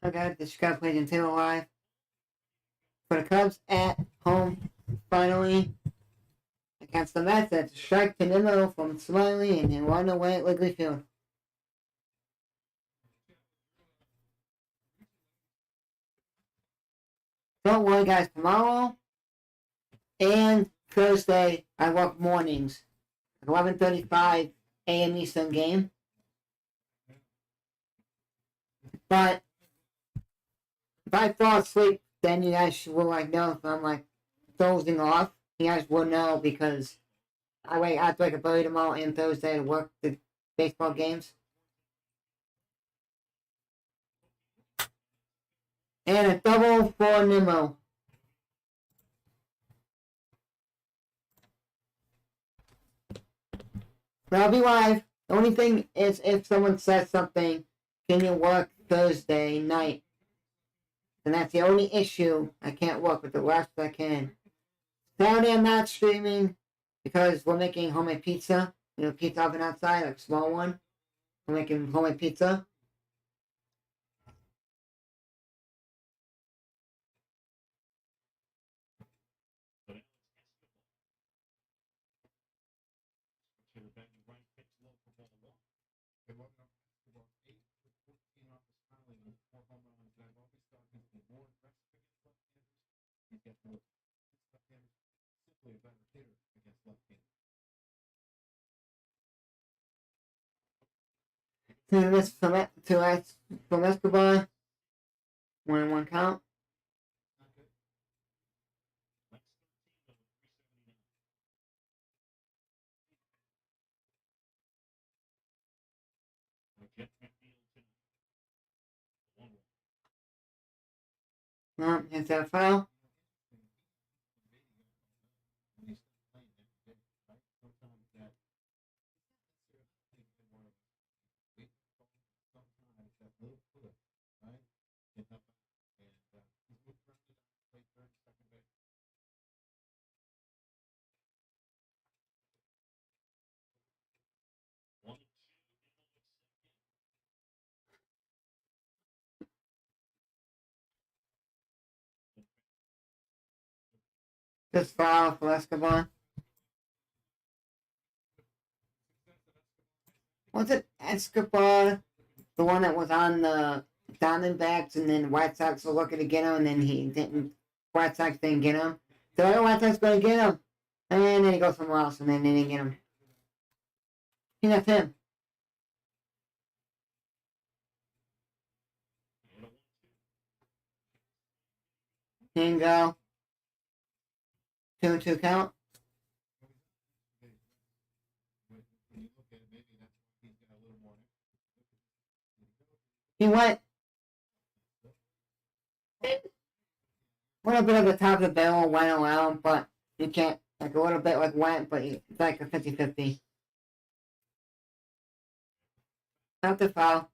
Okay, the Chicago plays in 2 live. For the Cubs at home, finally, against the Mets. That's a strike to the middle from Smiley, and they run away at Wrigley Field. Don't worry, guys. Tomorrow and Thursday, I work mornings. 11:35 a.m. Eastern game. But if I fall asleep, then you guys will know if I'm dozing off. You guys will know because I have to wake up early tomorrow and Thursday to work the baseball games. And a double for Nimmo. But I'll be live. The only thing is if someone says something, can you work Thursday night? And that's the only issue. I can't work, but the rest I can. Saturday I'm not streaming because we're making homemade pizza. Pizza oven outside, a small one. We're making homemade pizza. To this from Escobar. 1-1 count. Hits that foul. Just foul for Escobar. Was it Escobar, the one that was on the Diamondbacks, and then the White Sox were looking to get him, and then he didn't. White Sox didn't get him. The other White Sox going to get him, and then he goes somewhere else, and then they didn't get him. I think that's him. Bingo. 2-2 count. He went a little bit of the top of the barrel went around, but you can't, a little bit went, but it's like a 50-50. Not the foul.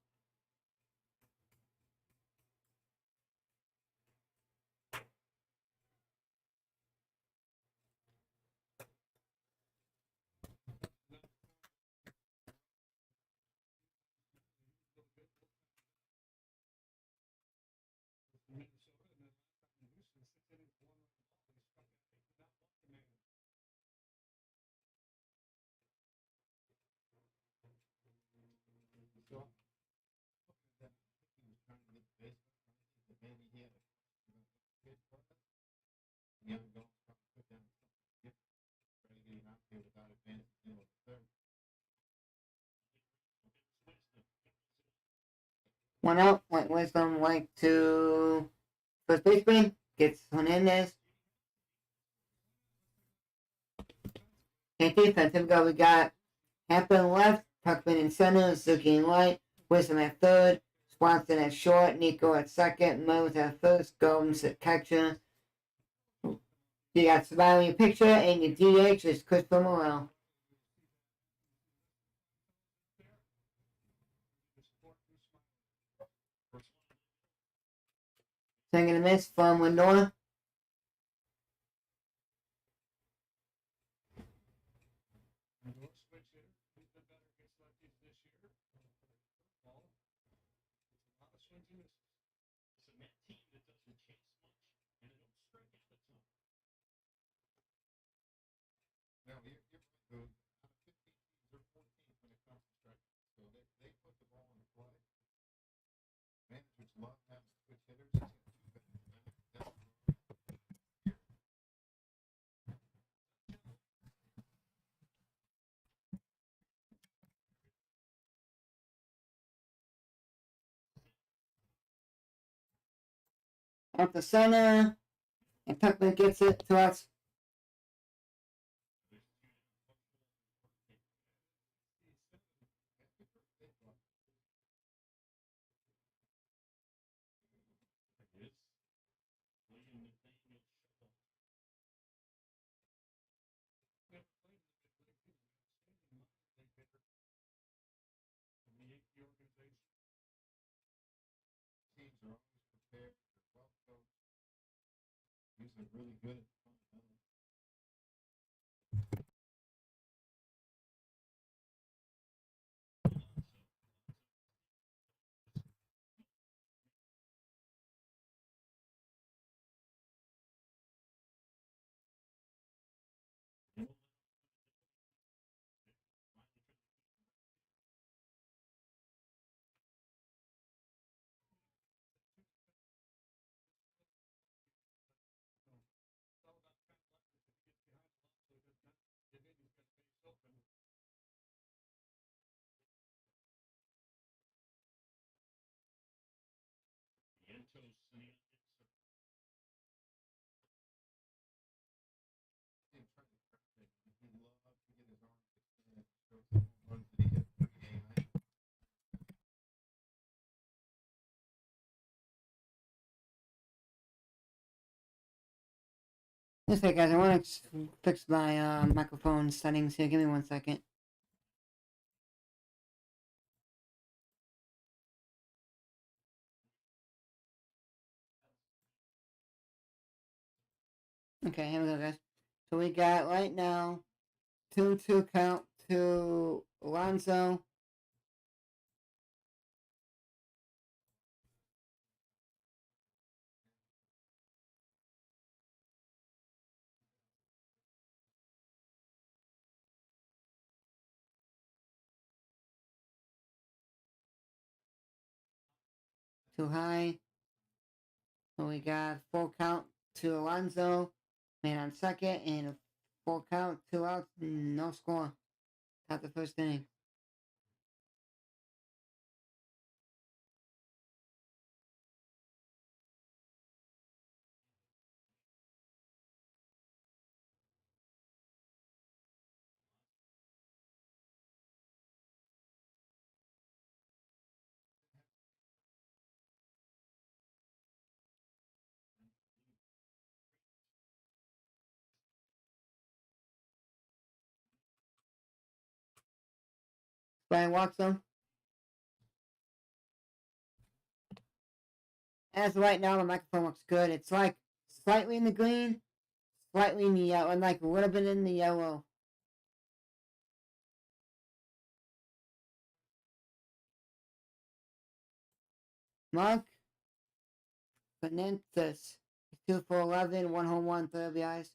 One out, went Wisdom to first baseman, gets Hernandez. And defensive go, we got Hampton left, Tuckman in center, Zuki in right, Wisdom at third, Swanson at short, Nico at second, Mose at first, Gomes at catcher. You got Smiley picture, and your DH is Christopher Morel. Swing and a miss from Lindor. Up the center, and Tuckman gets it to us. Just a guys, I want to fix my microphone settings here. Give me 1 second. Okay, here we go, guys. So we got right now 2-2 count to Alonso. Too high. So we got 4 count to Alonso. Man on second, and a 4 count, 2 outs, no score. Not the first inning. Brian walks him. As of right now, the microphone looks good. It's like slightly in the green, slightly in the yellow, and like a little bit in the yellow. Mark Benentis, 2 for 11, 1 home run, 3 RBIs.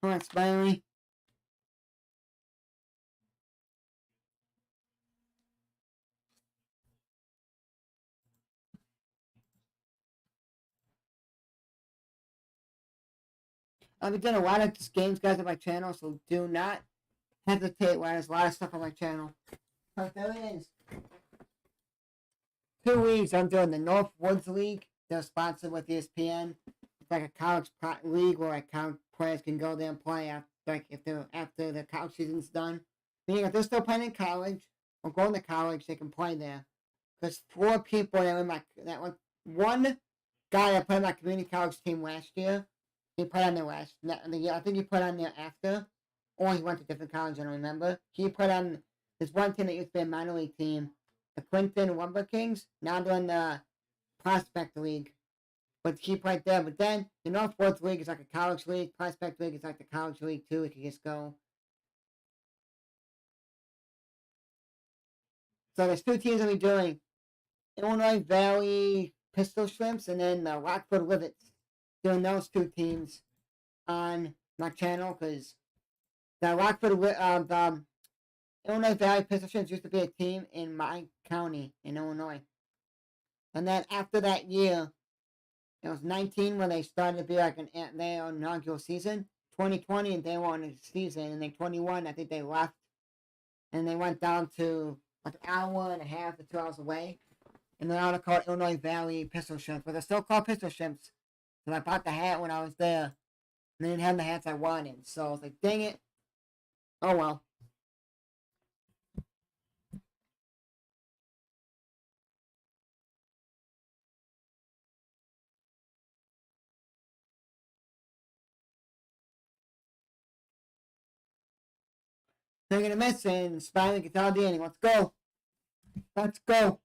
Come on, Smiley. I've been doing a lot of games, guys, on my channel, so do not hesitate when there's a lot of stuff on my channel. But there is 2 weeks I'm doing the North Woods League. They're sponsored with ESPN. It's like a college league where like college players can go there and play after, like if they're after the college season's done. Meaning if they're still playing in college or going to college, they can play there. Because 4 people that were one guy that played on my community college team last year. He played on there last year. I think he played on there after, or he went to different college. I don't remember. He played on this one team that used to be a minor league team, the Clinton Lumber Kings. Now they're in the Prospect League, but he played there. But then the North Woods League is like a college league. Prospect League is like the college league too. You can just go. So there's 2 teams that we're doing: Illinois Valley Pistol Shrimps and then the Rockford Rivets. Doing those 2 teams on my channel because The Rockford, the Illinois Valley Pistol Shrimps used to be a team in my county in Illinois. And then after that year, it was 19 when they started to be like their inaugural season. 2020, they were on a season, and then 21, I think they left, and they went down to like an hour and a half to 2 hours away. And they're now called Illinois Valley Pistol Shrimps, but they're still called Pistol Shrimps. And I bought the hat when I was there, and they didn't have the hats I wanted, so I was like, dang it. Oh well. Taking a miss and Spinelli gets out of the inning. Let's go. Let's go.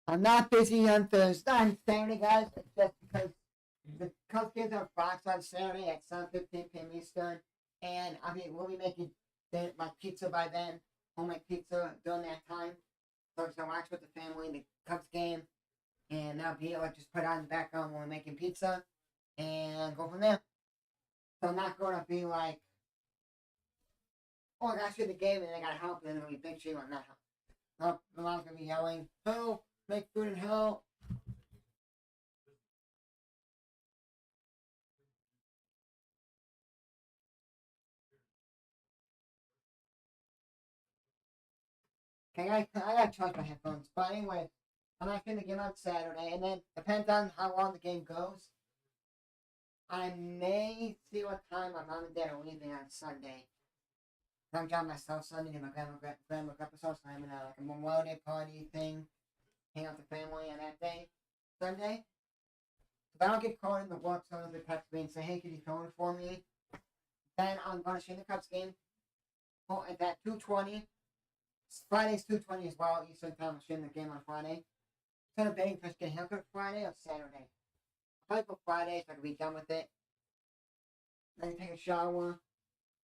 I'm not busy on Thursday, on Saturday, guys. It's just because the Cubs games on Fox on Saturday at 7:15 p.m. Eastern, and we'll be making my pizza by then. Homemade pizza during that time. So I watch with the family the Cubs game, and that'll be it. Like just put it on the background when we're making pizza, and go from there. So I'm not going to be like, oh, I got to see the game, and I got to help, and then it'll be big shame on that help. No, the mom's going to be yelling, help, make food and help. Okay, I got to charge my headphones. But anyway, I'm not going to game on Saturday, and then depends on how long the game goes. I may see what time my mom and dad are leaving on Sunday. I'm driving myself Sunday, and my grandma myself, so I'm having like a Memorial Day party thing, hang out with the family on that day, Sunday. If I don't get caught in the work, someone will text me and say, hey, can you phone it for me? Then I'm going to see the Cubs game. Oh, at that 2:20. Friday's 2:20 as well, Eastern time. I'm seeing the game on Friday. Instead of betting if I get a haircut Friday or Saturday. I'll probably go Friday so I can be done with it. Then take a shower.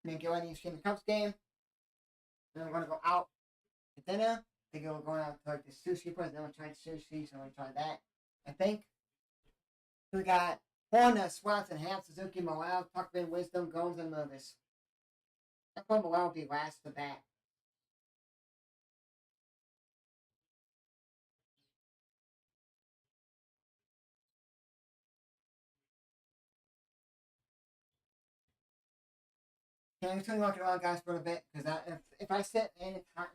And then get ready to see the Cubs game. Then we're going to go out to dinner. I think we're going out to like the sushi place. Then we'll try sushi, so we'll try that. I think. We got Horner, Swanson, Ham, Suzuki, Morale, Tuckman, Wisdom, Gomes, and Mervis. I thought Morale would be last for that. Yeah, I'm just going to walk around, guys, for a bit, because if I sit in if I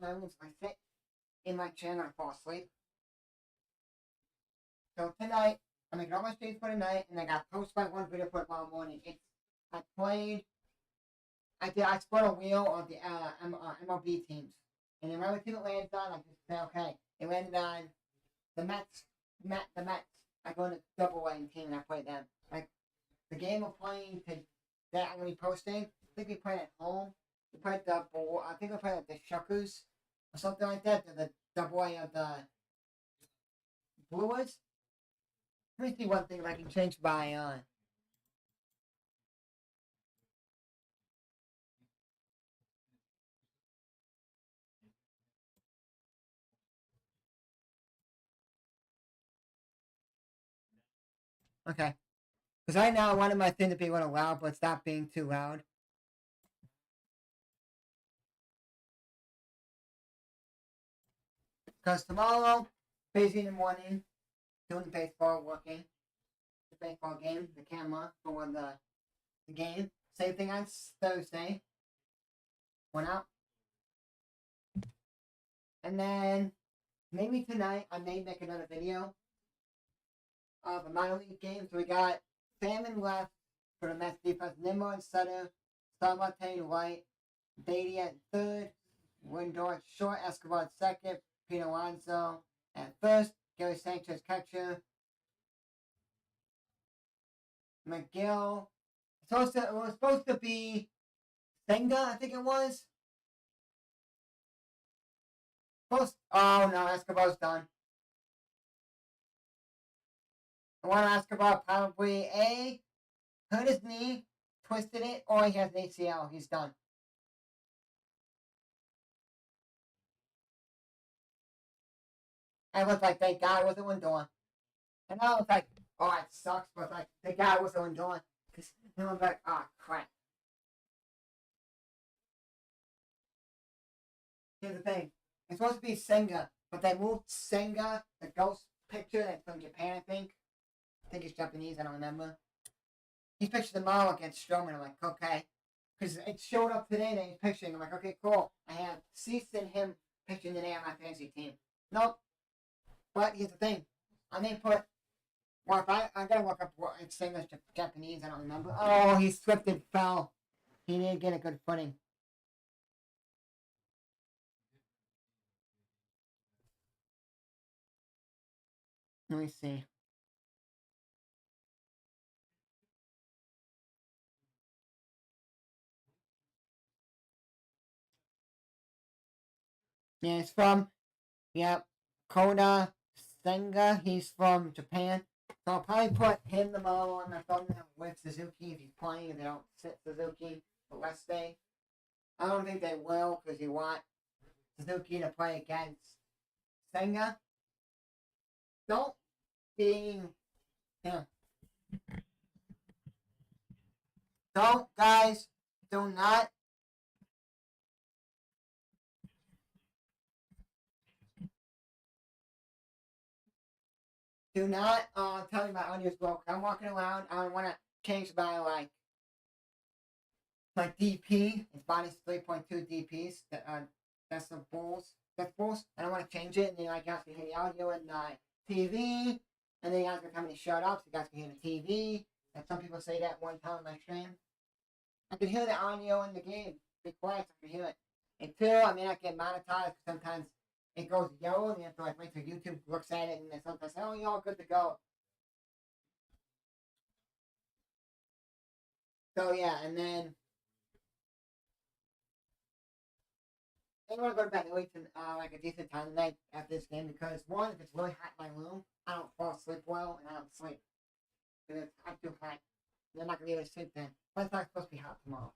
sit in my chair, I'm going to fall asleep. So tonight, I'm making all my streams for tonight, and I got post by one video for tomorrow morning. I spun a wheel of the MLB teams. And then whatever team it lands on, I just say, okay, it landed on the Mets, the Mets. I go into double A team and I play them. Like the game we're playing that I'm gonna be posting. I think we played at home. We played I think we played at the Shuckers or something like that. The double A of the Brewers. Let me see one thing if I can change my okay. Because right now I wanted my thing to be a little loud, but it's not being too loud. Because tomorrow, busy in the morning, doing the baseball, working the baseball game, the camera for the game. Same thing on Thursday. Went out. And then maybe tonight I may make another video of a minor league game. So we got Salmon left for the Mets defense. Nimmo and Sutter, Starmarte, White, Beatty at third, Windor at short, Escobar at second, Pino Alonso at first, Gary Sanchez catcher, McGill. It was supposed to be Senga, I think it was. Oh no, Escobar's done. I want Escobar probably hurt his knee, twisted it, or he has an ACL. He's done. And it was like that guy was the one doing. And I was like, oh, it sucks, but like the guy was the one doing. Because I was like, oh, crap. Here's the thing. It's supposed to be Senga, but they moved Senga, the ghost picture that's from Japan, I think. I think it's Japanese, I don't remember. He pictured the model against Strowman. I'm like, okay. Because it showed up today that he's picturing. I'm like, okay, cool. I have Cease and him picturing today on my fantasy team. Nope. But here's the thing. I may put. Well, if I gotta look up what it's saying as Japanese, I don't remember. Oh, he slipped and fell. He didn't get a good footing. Let me see. Yeah, he's from. Yep. Koda Senga. He's from Japan. So I'll probably put him the model on the thumbnail with Suzuki if he's playing if they don't sit Suzuki for less day. I don't think they will because you want Suzuki to play against Senga. Don't be. Yeah. Don't, guys. Do not. Do not tell me my audio's broke. I'm walking around. I want to change my DP. It's minus 3.2 DPs. That's the bulls. That's bulls. I don't want to change it. And then I guys can hear the audio and TV. And then you guys can come and shut up so you guys can hear the TV. And some people say that one time on my stream. I can hear the audio in the game. Be quiet so I can hear it. And two, I may not get monetized because sometimes it goes yellow and you have to like wait till YouTube looks at it and then sometimes say, oh, you're all good to go. So yeah, and then I want to go to bed early to like a decent time tonight after this game because one, if it's really hot in my room, I don't fall asleep well and I don't sleep. Because it's hot too hot. They're not gonna be able to sleep then. But it's not supposed to be hot tomorrow.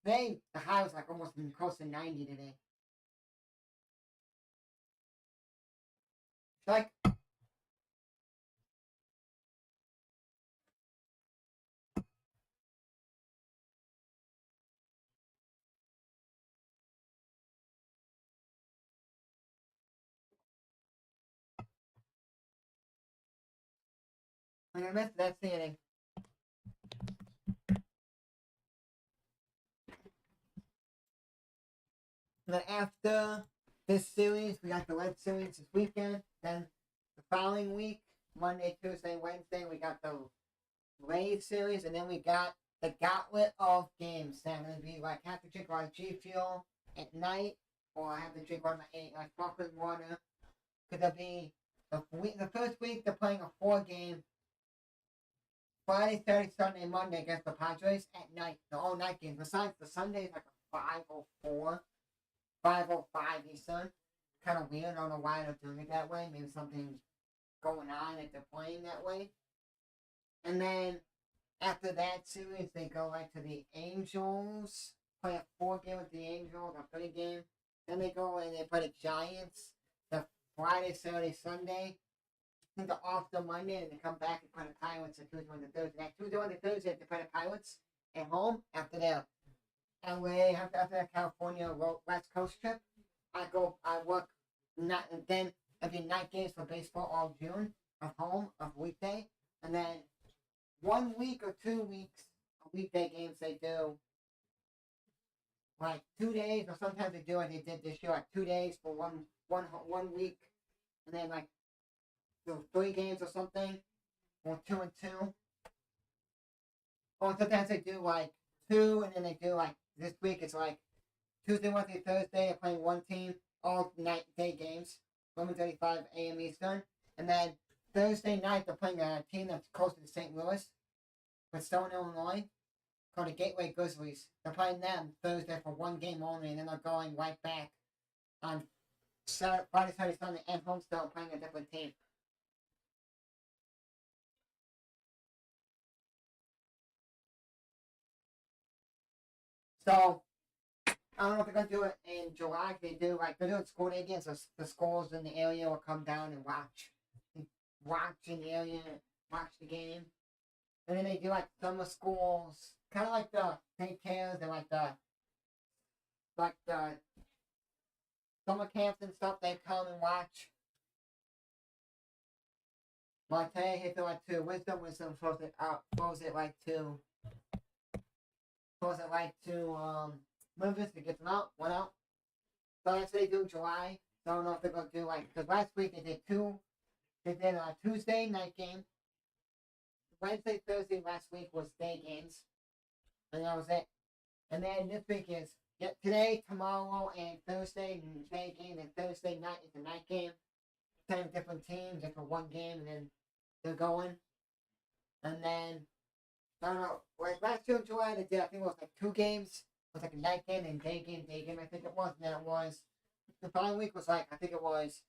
Today the high was like almost close to 90 today. It's like I missed that seeing. And then after this series, we got the Red Series this weekend. Then the following week, Monday, Tuesday, Wednesday, we got the Raid series, and then we got the gauntlet of games. So I'm gonna be like have to drink like G Fuel at night, or I have to drink one of my like sparkling water. Cause it'll be the first week they're playing a 4-game Friday, Saturday, Sunday, Monday against the Padres at night. The all night games. Besides the Sunday is like a 5:04, 5:05 Eastern. Kind of weird. I don't know why they're doing it that way. Maybe something's going on that they're playing that way. And then after that series, they go like to the Angels, play a 4-game with the Angels, a 3-game. Then they go and they play the Giants the Friday, Saturday, Sunday. I think they're off the Monday and they come back and play the Pirates on Tuesday, Wednesday, Thursday. That Tuesday, Wednesday, Thursday, they play the Pirates at home after their LA, after that California West Coast trip. I work, not, and then it'll be night games for baseball all June at home, of weekday. And then 1 week or 2 weeks, weekday games they do like 2 days, or sometimes they do like they did this year, like 2 days for one week, and then like 3 games or something, or 2 and 2. Or sometimes they do like 2, and then they do like this week it's like Tuesday, Wednesday, Thursday. They're playing one team, all night day games, 11:35 a.m. Eastern, and then Thursday night they're playing a team that's close to St. Louis, with Stone, Illinois, called the Gateway Grizzlies. They're playing them Thursday for 1 game only, and then they're going right back on Friday, Saturday, Sunday, and home still playing a different team. So, I don't know if they're gonna do it in July. They do like they're doing school day again, so the schools in the area will come down and watch in the area, watch the game, and then they do like summer schools, kind of like the daycares and like the summer camps and stuff. They come and watch. But I tell you, hit it like to wisdom throws it like to Memphis to get them out, one out. So that's what they do in July. So I don't know if they're gonna do like because last week they did two. They did a Tuesday night game. Wednesday, Thursday last week was day games, and that was it. And then this week is today, tomorrow, and Thursday day game, and Thursday night is the night game. 10 different teams, just for one game, and then they're going. And then I don't know. Like last year in July, they did. I think it was like 2 games. It was like a night game and day game. I think it was. And then it was the following week was like I think it was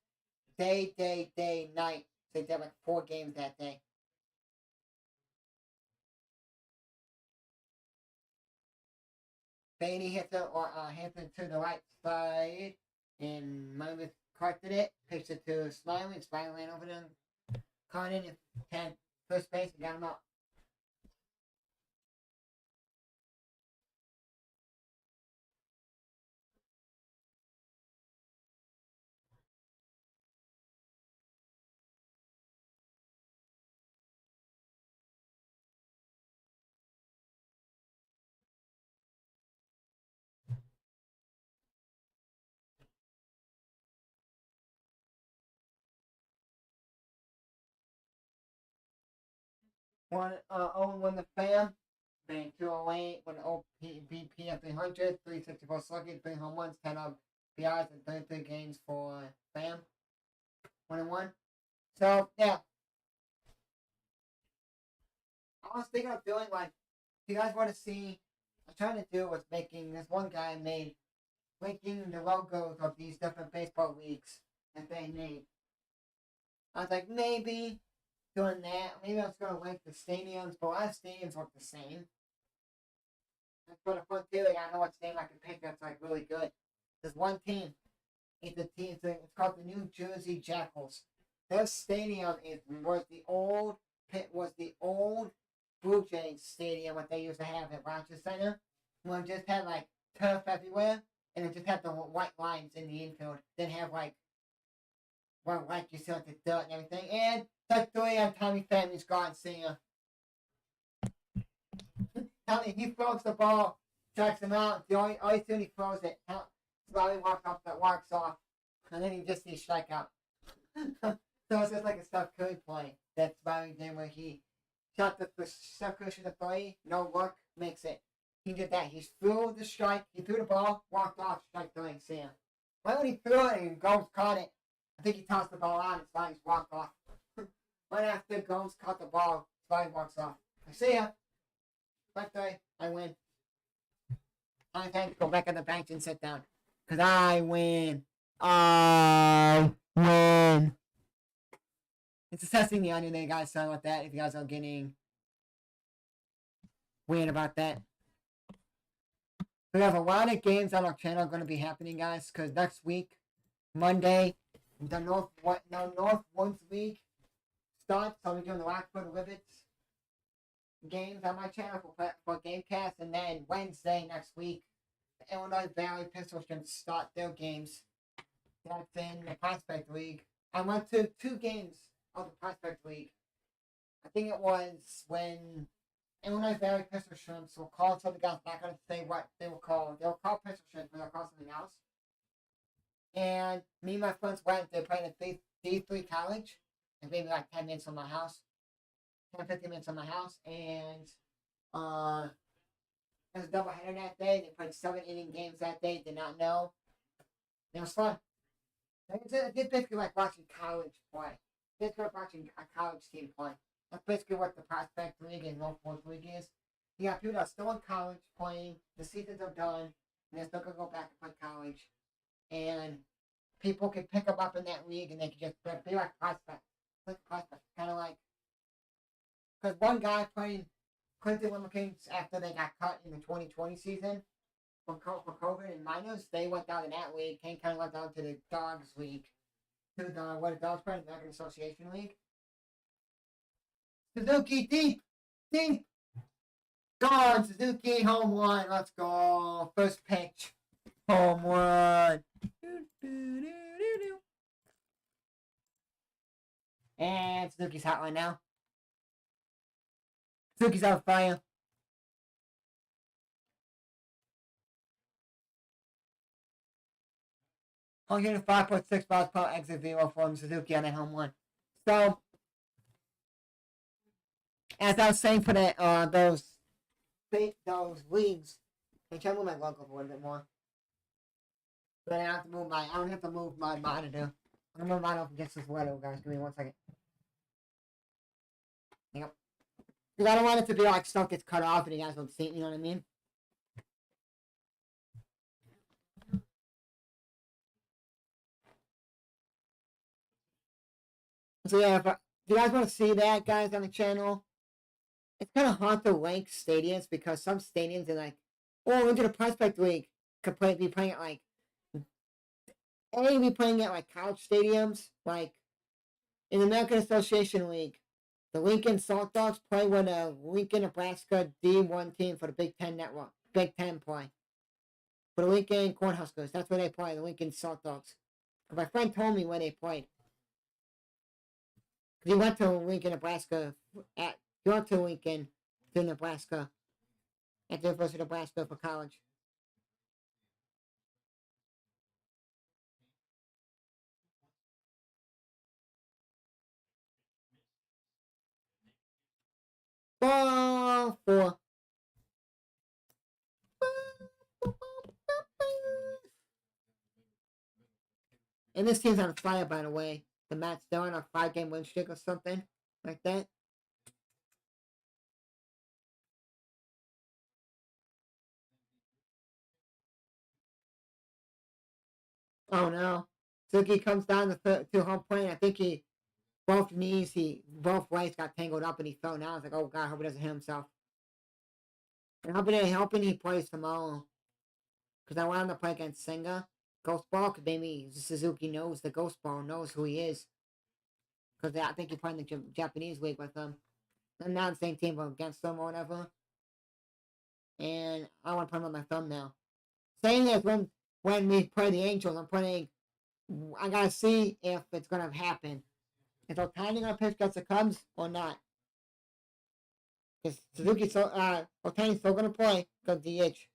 day, night. So they did like 4 games that day. Bainey hit it to the right side, and Memphis corrected it. Pitched it to Smiley, and Smiley ran over them. Caught in and 10 first base and got him out. When the fam, bang 208, when OBP at 300, 364 slugging, 3 home runs, 10 RBIs, and 33 games for fam. 1-1. So, yeah. I was thinking of doing like, if you guys want to see, I'm trying to do was making, this one guy made, making the logos of these different baseball leagues that they made. I was like, maybe doing that. Maybe I was going to link the stadiums, but a lot of stadiums look the same. That's what a fun theory. I know what name I can pick that's like really good. There's one team. It's a team. It's called the New Jersey Jackals. Their stadium was the old Blue Jays stadium what they used to have at Rogers Center. Where it just had like turf everywhere, and it just had the white lines in the infield. Didn't have like you see like the dirt and everything. And that's 3 on Tommy Family's gone singer. Tommy, he throws the ball, strikes him out. All you see when he throws it, Slowly walks off, and then he just sees strikeout. So it's just like a Steph Curry play. That's Smiley did where he shot the Steph Curry the 3, no look, makes it. He did that. He threw the strike, he threw the ball, walked off, strike 3, see him. Right when he threw it and Gomes caught it, I think he tossed the ball out and Smiley walked off. Right after Gomes caught the ball, Smiley walks off. I see ya. Strike 3, I win. I have to go back on the bench and sit down. Because I win. I win. It's assessing the onion there, guys. Sorry about that. If you guys are getting weird about that. We have a lot of games on our channel going to be happening, guys. Because next week, Monday, the North Woods League starts. So we're doing the Rockford Rivets games on my channel for Gamecast. And then Wednesday next week, the Illinois Valley Pistols can start their games. That's in the Prospect League. I went to 2 games of the Prospect League. I think it was when Illinois Valley Pistol Shrimps were called something else. I'm not going to say what they were called. They were called Pistol Shrimps, but they were called something else. And me and my friends went. They played at D3 College. And maybe like 10 minutes from my house. 10, 15 minutes from my house. And it was a doubleheader that day. They played 7-inning games that day. Did not know. It was fun. It's basically like watching college play. It's like watching a college team play. That's basically what the Prospect League and North Woods League is. You got people that are still in college playing. The seasons are done. And they're still going to go back and play college. And people can pick them up in that league and they can just be like Prospect. Like Prospect. Kind of like. Because one guy played Clinton Limerickings after they got cut in the 2020 season. for COVID and minors, they went down to that league. Kane kind of went down to the Dogs League. To the, what the Dogs play, the American Association League. Suzuki, deep! Deep! Gone! Suzuki, home run. Let's go. First pitch. Home run. And Suzuki's hot right now. Suzuki's on fire. Oh, here's 5.6 miles per exit velo from Suzuki on that home run. So, as I was saying for the, those leagues, I'm trying to move my logo up a little bit more. But I don't have to move my monitor. I'm gonna move mine up against this window, guys. Give me 1 second. Yep. Because I don't want it to be like stuff gets cut off and you guys don't see it, you know what I mean? So yeah, if you guys want to see that, guys, on the channel, it's kind of hard to rank stadiums because some stadiums are like, oh, into the Prospect League could be playing at like, be playing at like college stadiums, like in the American Association League. The Lincoln Salt Dogs play with a Lincoln, Nebraska D1 team for the Big Ten Network. Big Ten play. For the Lincoln Cornhuskers. That's where they play, the Lincoln Salt Dogs. My friend told me where they played. He went to Lincoln, Nebraska. He went to Lincoln, to Nebraska. At the University of Nebraska for college. Ball 4. And this team's on fire, by the way. The Mets, they're on a 5-game win streak or something like that. Oh no. Suzuki comes down to home plate. I think both legs got tangled up and he fell down. I was like, oh god, I hope he doesn't hit himself. And hoping he plays tomorrow. Because I want him to play against Senga. Ghost Ball, because maybe Suzuki knows the Ghost Ball, knows who he is. Because I think he's playing the Japanese league with them. I'm not on the same team, but against them or whatever. And I want to put him on my thumbnail. Saying this, when we play the Angels, I gotta see if it's gonna happen. Is Ohtani gonna pitch against the Cubs or not? Because Ohtani's still gonna play because DH.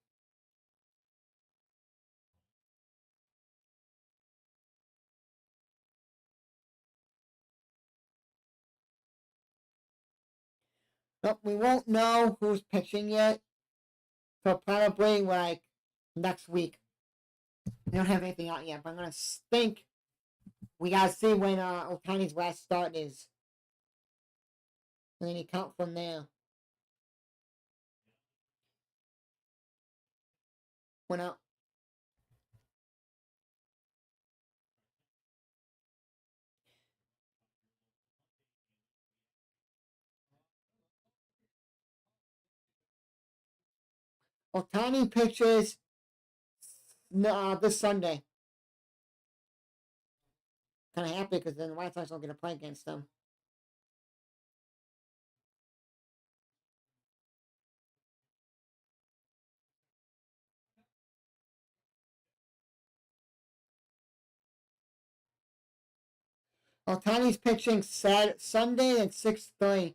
But we won't know who's pitching yet. So probably like next week. We don't have anything out yet, but I'm gonna think we gotta see when Ohtani's last start is. And then you count from there. When Ohtani pitches this Sunday. Kind of happy because then the White Sox don't get to play against them. Ohtani's pitching Sunday at 6:30.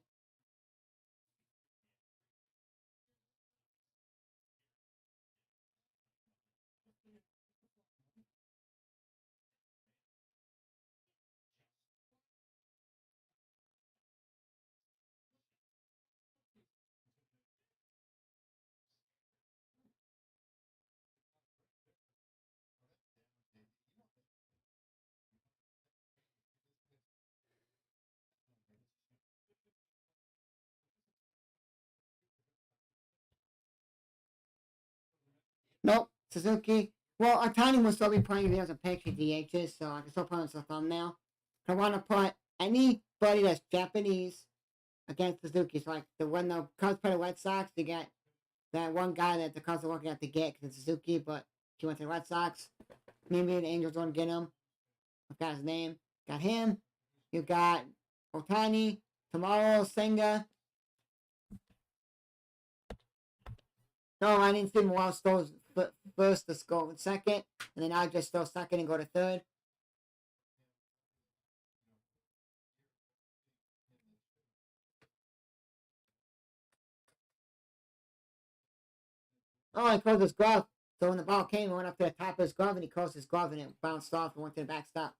Nope, Suzuki. Well, Ohtani will still be playing if he doesn't pitch with DHs, so I can still put on the thumbnail. I want to put anybody that's Japanese against Suzuki. So like when the Cubs play the Red Sox, you get That one guy that the Cubs are looking at to get, because it's Suzuki, but he went to the Red Sox. Maybe the Angels won't get him. I forgot his name. Got him. You got Otani, Tomorrow, Senga. No, I didn't see Morales throw first to score in second, and then I just throw second and go to third. Oh, he closed his glove. So when the ball came, it went up to the top of his glove, and he closed his glove, and it bounced off and went to the backstop.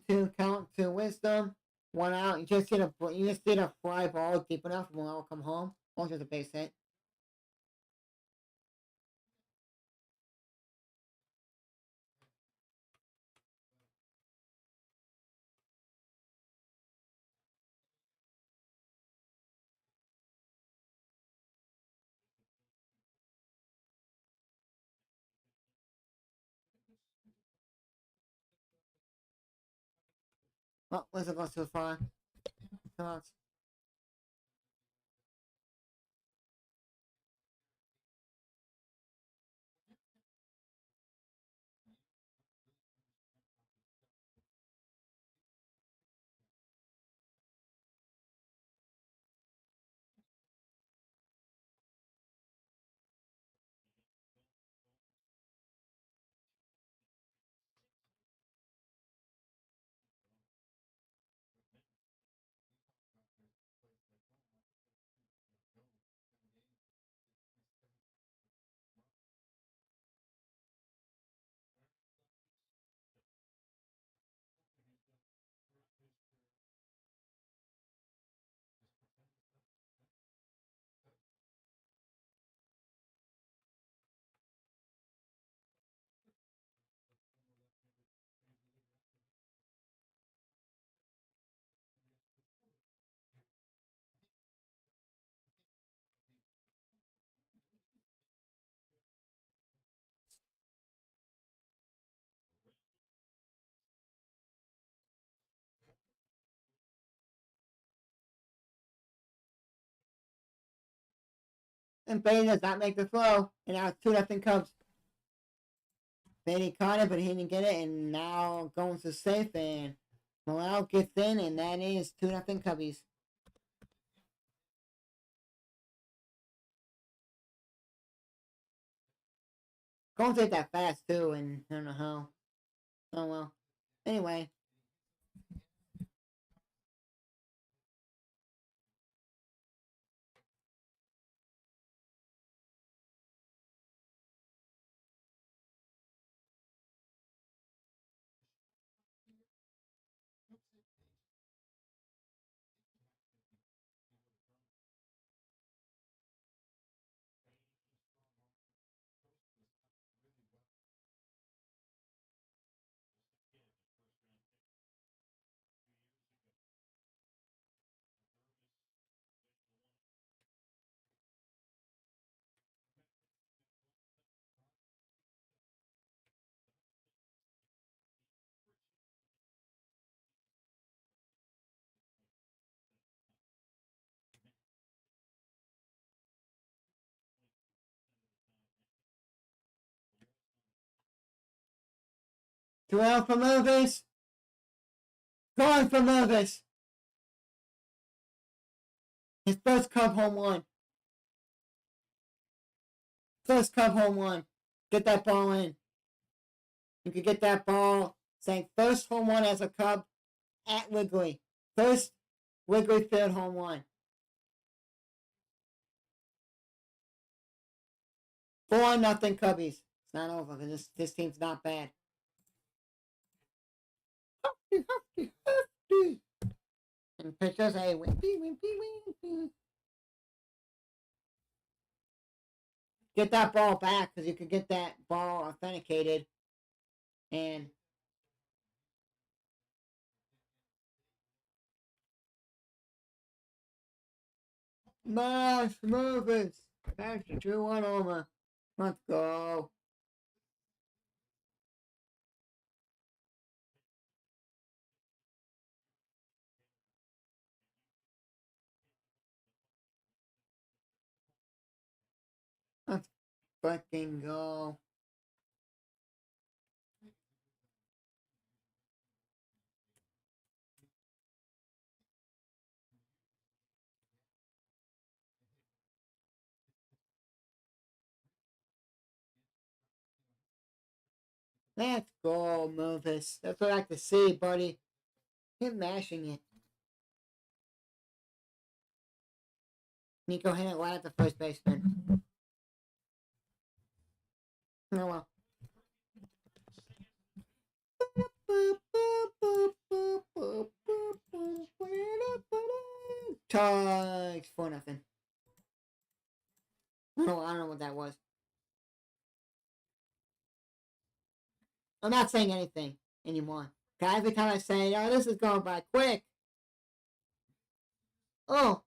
Two count to Wisdom. One out. You just did a fly ball deep enough, and Morales come home. Or just a base hit. Oh, Wisdom goes too far. Come on. 'And Bailey does not make the throw. And now it's 2-0 Cubs. Bailey caught it, but he didn't get it. And now going to safe. And Morales gets in. And that is 2-0 Cubbies. Going to take that fast, too. And I don't know how. Oh, well. Anyway. Two out for Mervis. Going for Mervis. His first Cub home run. First Cub home run. Get that ball in. You could get that ball. Saying first home run as a Cub at Wrigley. First Wrigley Field home run. 4-0 Cubbies. It's not over because this team's not bad. And pitchers say, wimpy, wimpy, wimpy. Get that ball back, because you can get that ball authenticated. And Mash movements. That's the 2-1 over. Let's go. Let's fucking go. Let's go, Memphis. That's what I like to see, buddy. Keep mashing it. Nico hit it right at the first baseman. Oh well. Tigers 4-0. No, I don't know what that was. I'm not saying anything anymore. Cause every time I say, "Oh, this is going by quick," oh,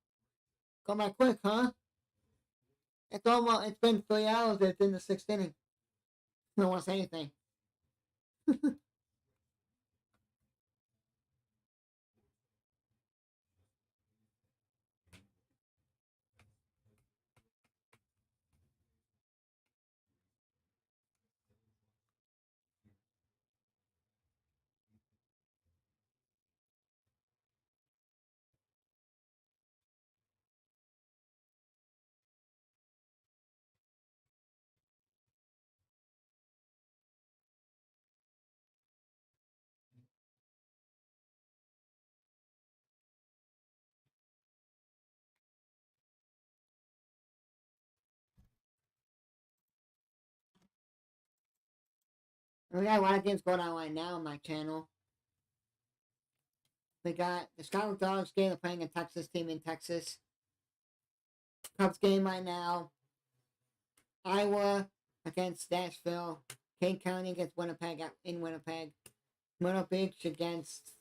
going by quick, huh? It's almost. It's been 3 hours. It's in the 6th inning. I don't want to say anything. We got a lot of games going on right now on my channel. We got the Scotland Dogs game. They're playing a Texas team in Texas. Cubs game right now. Iowa against Nashville. King County against Winnipeg in Winnipeg. Myrtle Beach against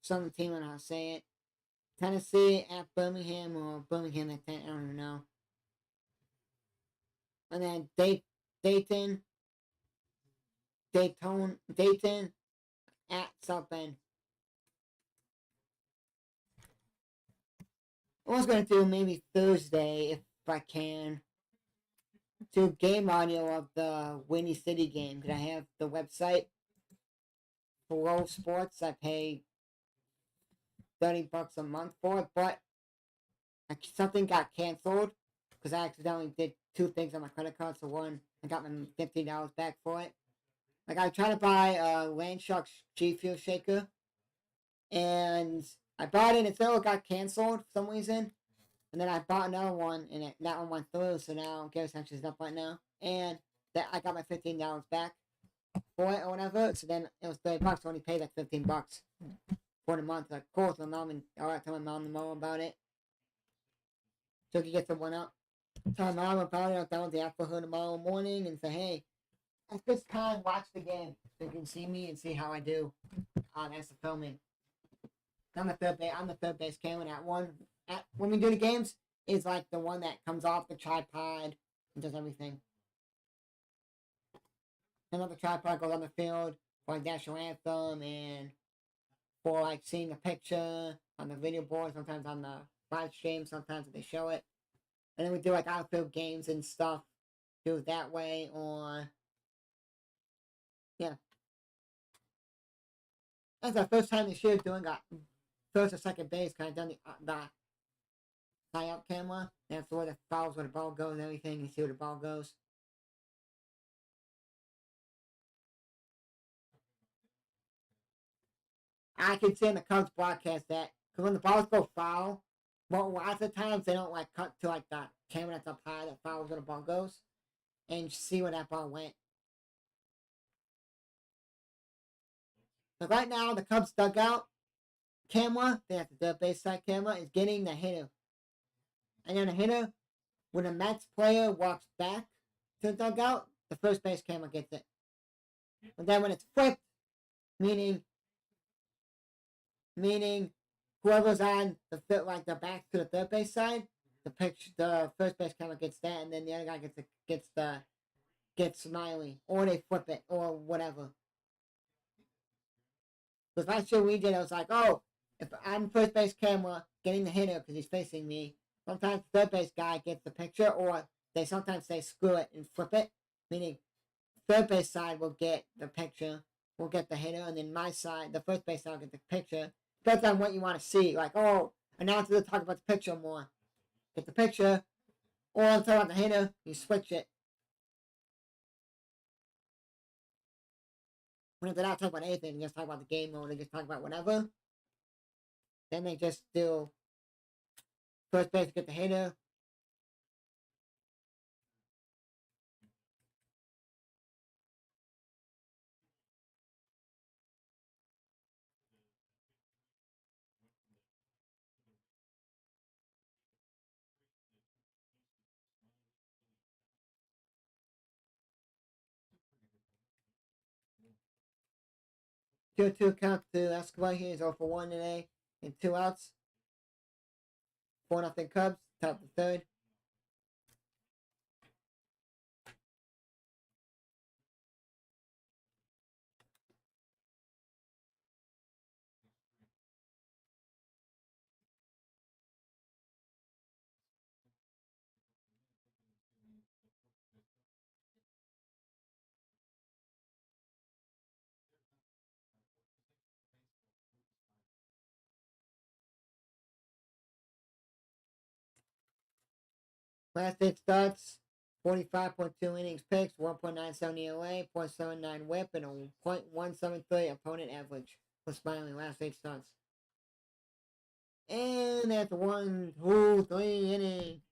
some team, and I'll say it. Tennessee at Birmingham, or Birmingham at 10, I don't know. And then Dayton at South Bend. I was going to do maybe Thursday, if I can, do game audio of the Windy City game, because I have the website for Roll Sports. I pay $30 a month for it, but something got canceled because I accidentally did 2 things on my credit card. So one, I got my $15 back for it. Like, I tried to buy a Landshark G Fuel Shaker, and I bought it and still got canceled for some reason. And then I bought another one, and that one went through. So now Garrett's actually is up right now, and that I got my $15 back for it or whatever. So then it was $30. I only paid like $15 for the month. Like, cool. So my mom and tell my mom tomorrow about it. So he can get someone up. Tell my mom about it. I'll down the app for her tomorrow morning and say, hey, at this time, watch the game so you can see me and see how I do. That's the filming. I'm the third base camera. That one, when we do the games, is like the one that comes off the tripod and does everything. Another tripod goes on the field for like national anthem and for like seeing a picture on the video board. Sometimes on the live stream. Sometimes they show it, and then we do like outfield games and stuff. Do it that way, or yeah. That's the first time this year doing first or second base. Kind of done the tie-up camera. That's where the fouls, where the ball goes, and everything. You see where the ball goes. I can see in the Cubs broadcast that because when the balls go foul, well, lots of times they don't like cut to like the camera that's up high that fouls where the ball goes, and you see where that ball went. But right now, the Cubs dugout, camera, that's the third base side camera, is getting the hitter. And then the hitter, when the Mets player walks back to the dugout, the first base camera gets it. And then when it's flipped, meaning whoever's on the back to the third base side, the first base camera gets that, and then the other guy gets Smiley, or they flip it, or whatever. Because last year we did, I was like, oh, if I'm first base camera getting the hitter because he's facing me, sometimes the third base guy gets the picture, or sometimes they screw it and flip it, meaning third base side will get the picture, will get the hitter, and then my side, the first base side, will get the picture. Depends on what you want to see. Like, oh, announcers will talk about the picture more. Get the picture, or I'm talking about the hitter, you switch it. When they're not talking about anything, they just talk about the game mode, they just talk about whatever. Then they just do first base to get the hitter. 2-2 count to Escobar. He is 0 for 1 today in 2 outs. 4-0 Cubs. Top the third. Last 8 starts, 45.2 innings pitched, 1.97 ERA, .79 whip, and a .173 opponent average for Smiley last 8 starts. And that's 1, 2, 3 innings.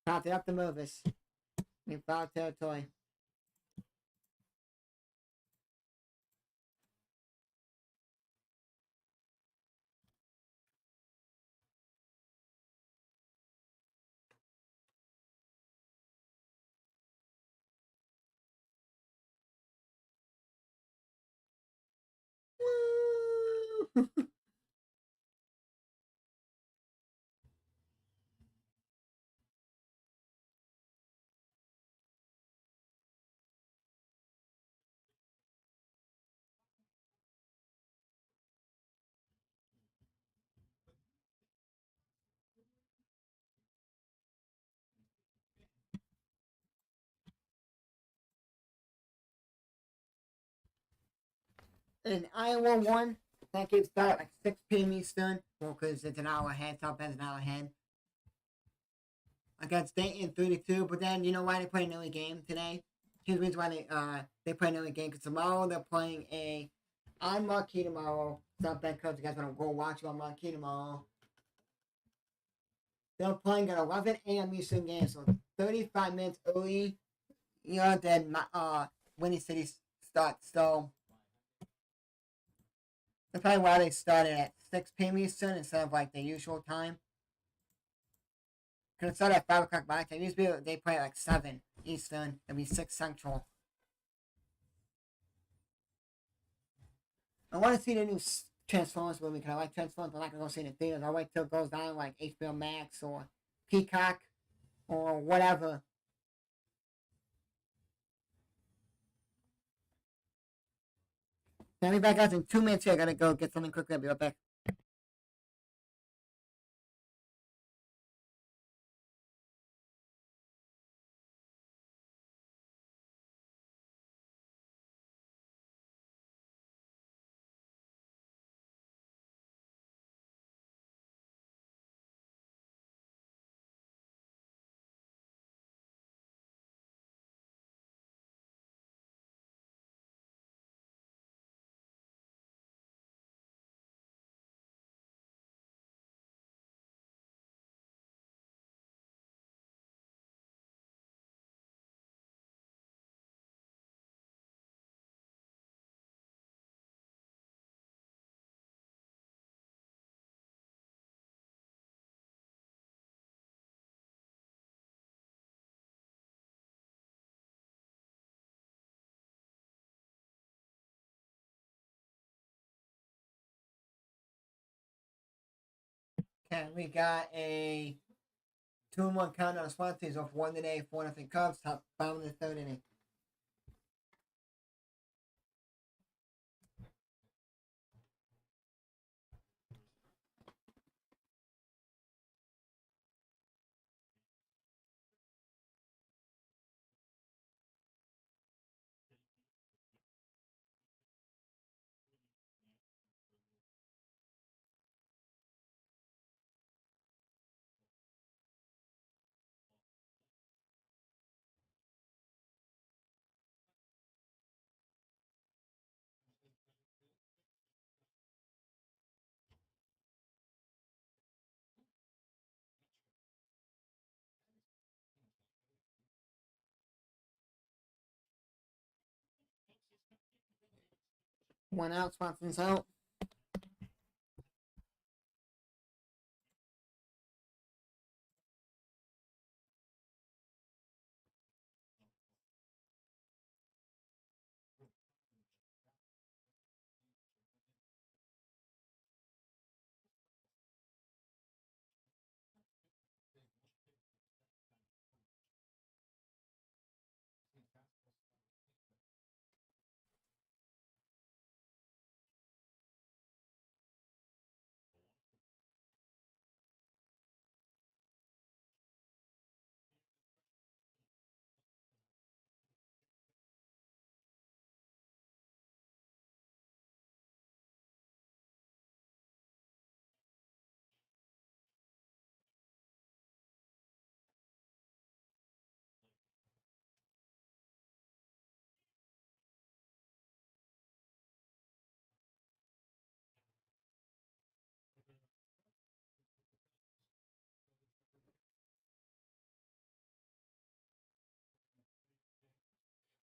Popped it up to Mervis in foul territory. In Iowa won. That game started like 6 p.m. Eastern. Well, because it's an hour ahead. South Bend's an hour ahead. Against Dayton 32. But then, you know why they play an early game today? Here's the reason why they play an early game. Because tomorrow they're playing on Marquee tomorrow. South Bend Cubs. You guys want to go watch them on Marquee tomorrow. They're playing at 11 a.m. Eastern game. So 35 minutes early. Than Windy City starts. So that's probably why they started at 6 p.m. Eastern instead of like the usual time. Because it started at 5 o'clock my time. Usually they play at like 7 Eastern. It'll be 6 Central. I want to see the new Transformers movie because I like Transformers, but I'm not going to go see it in theaters. I'll wait till it goes down like HBO Max or Peacock or whatever. I'll be back guys in 2 minutes here. I gotta go get something quickly. I'll be right back. Okay, we got a 2-1 count on the Swanseas off 1-8, 4-0 Cubs, top bottom of the third inning. One out, Swanson's out.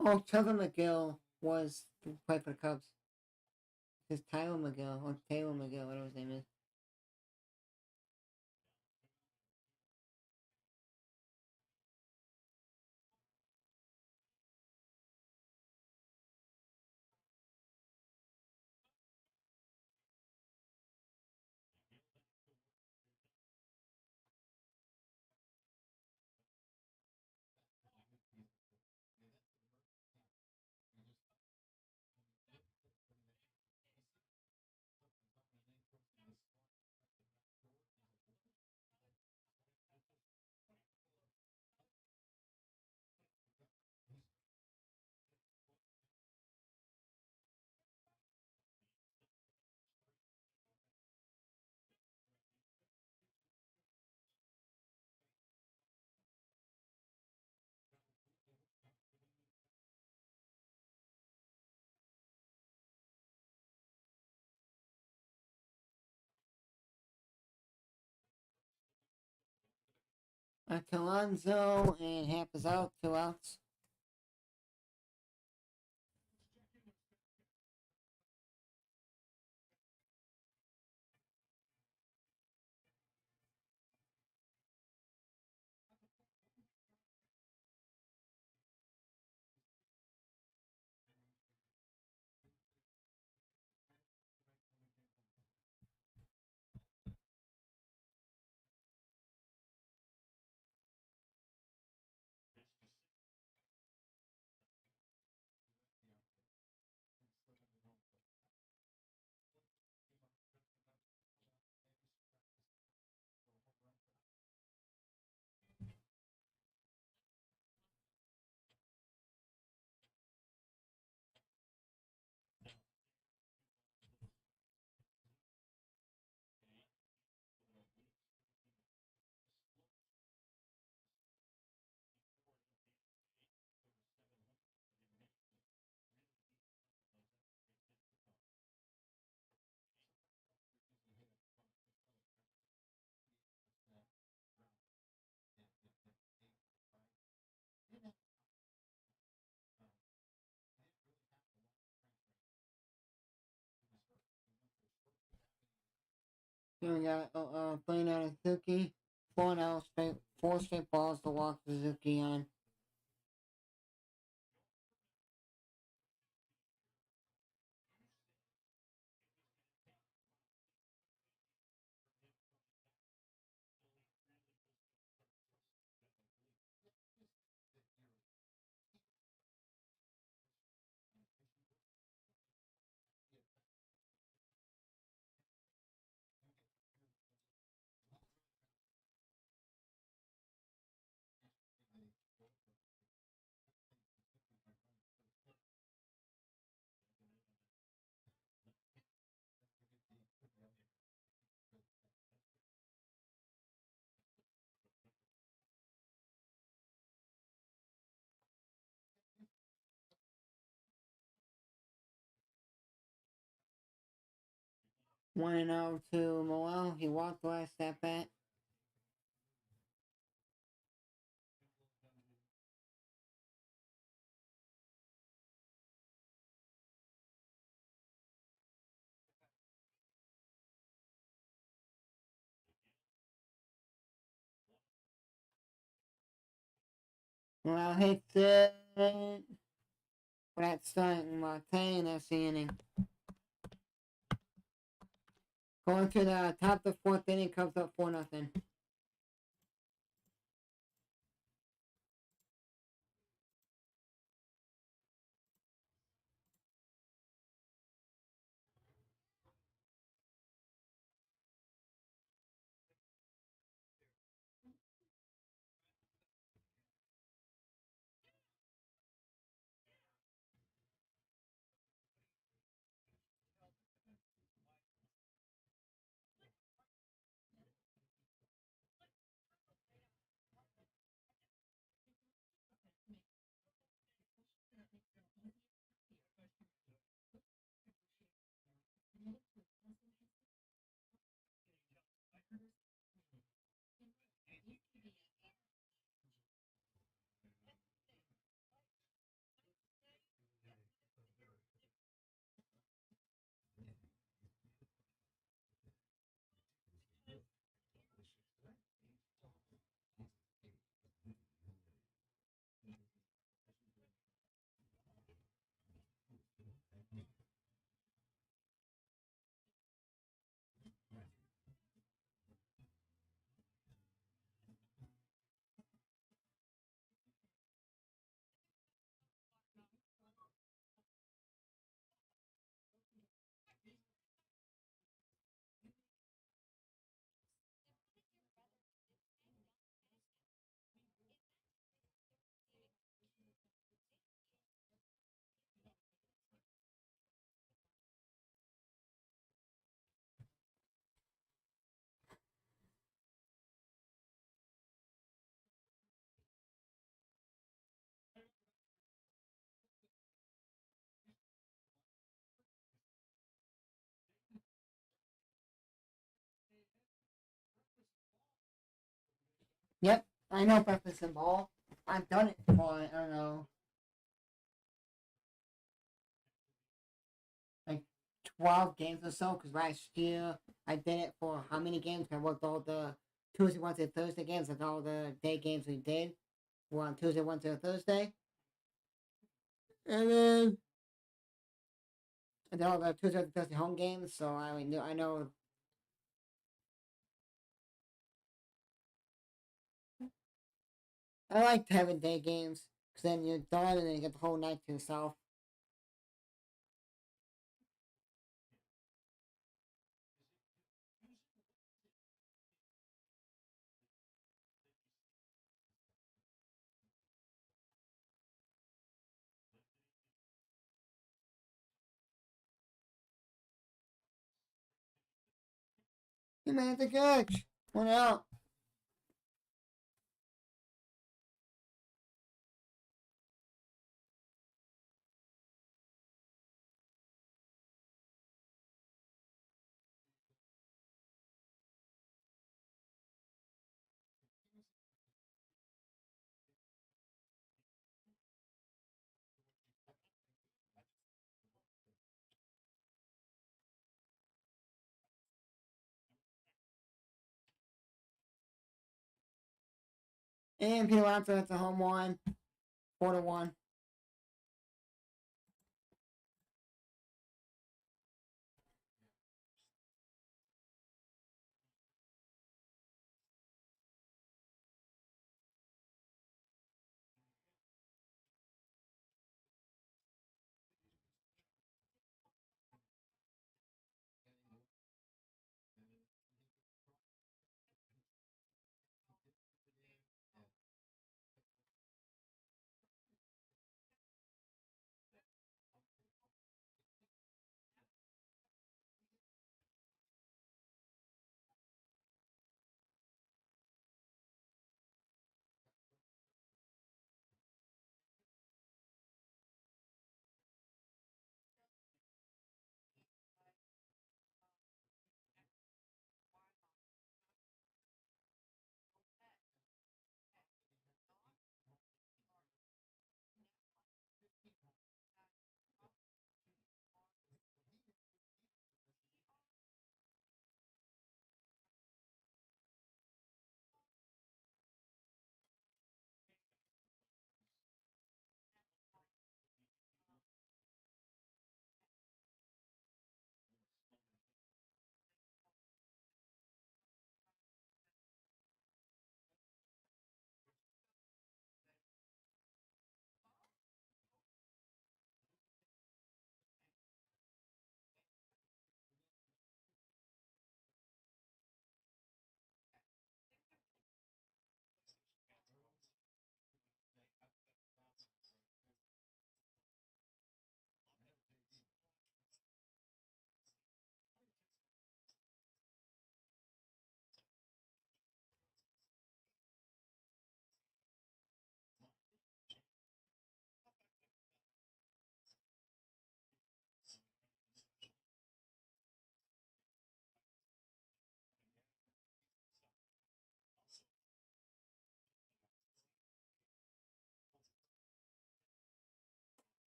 Oh, Trevor McGill was to play for the Cubs. It's Tyler McGill, or Taylor McGill, whatever his name is. Alonso and Happ is out, 2 outs. Here we got playing out Suzuki. 4 straight balls to walk Suzuki on. 1-0 to Moel. He walked last at bat. Moel hits it. That's starting Marte, and that's the inning. Going to the top of the fourth inning, Cubs up 4-0. Yep, I know breakfast and ball. I've done it for, I don't know, like 12 games or so, because last year I did it for how many games? I worked all the Tuesday, Wednesday, Thursday games, and all the day games we did were on Tuesday, Wednesday, or Thursday. And then all the Tuesday, Thursday home games, so I know. I like having day games, because then you're done and then you get the whole night to yourself. You made the catch! One out! And Peter Watson, that's a home run. 4-1.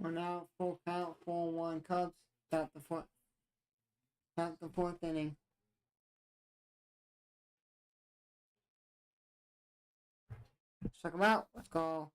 We're now full count, 4-1 Cubs. Start the fourth inning. Check them out. Let's go.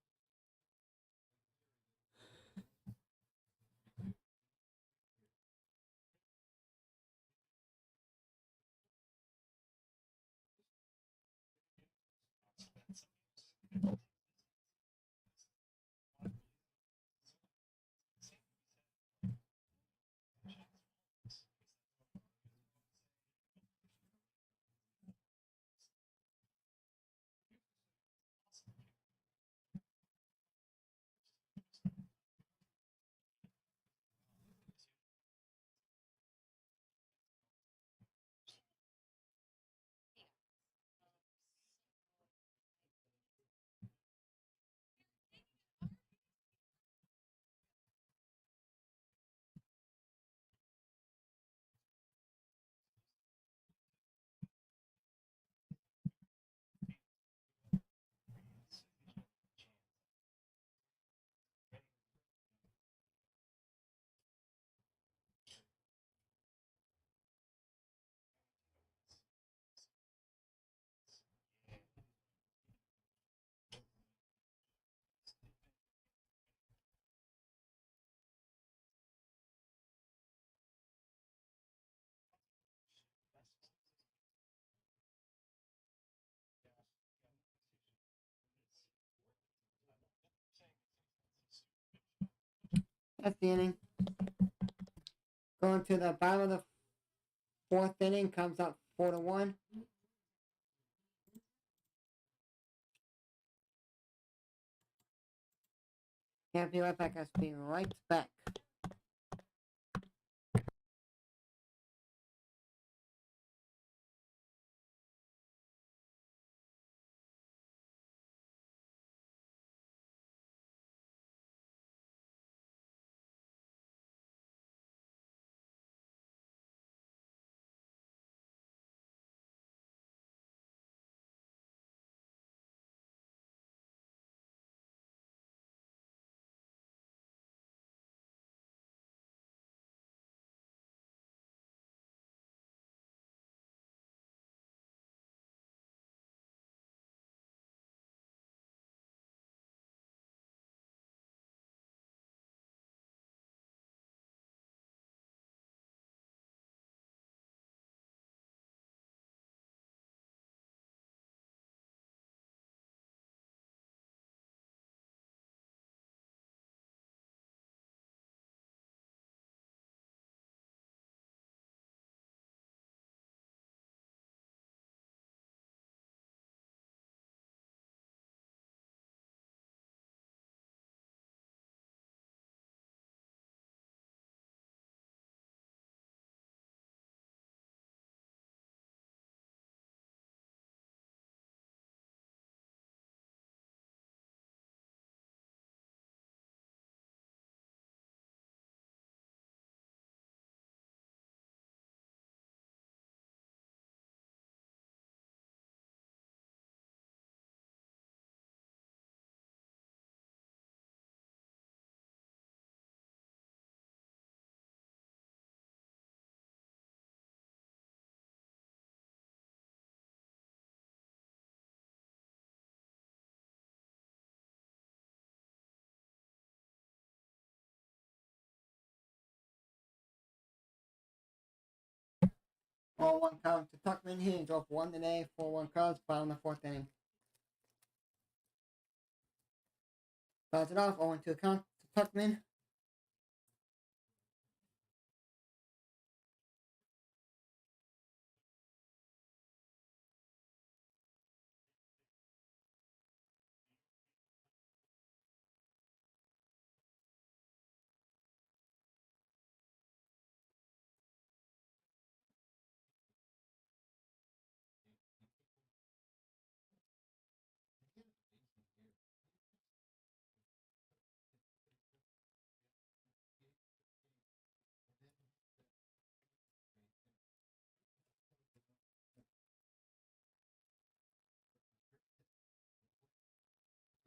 That's the inning. Going to the bottom of the fourth inning, comes up 4-1. Can't be right back. I'll be right back. All one count to Tuckman. He drove 1 today. 4-1 Cubs. Bottom of the fourth inning. Starts it off. 0-2 count to Tuckman.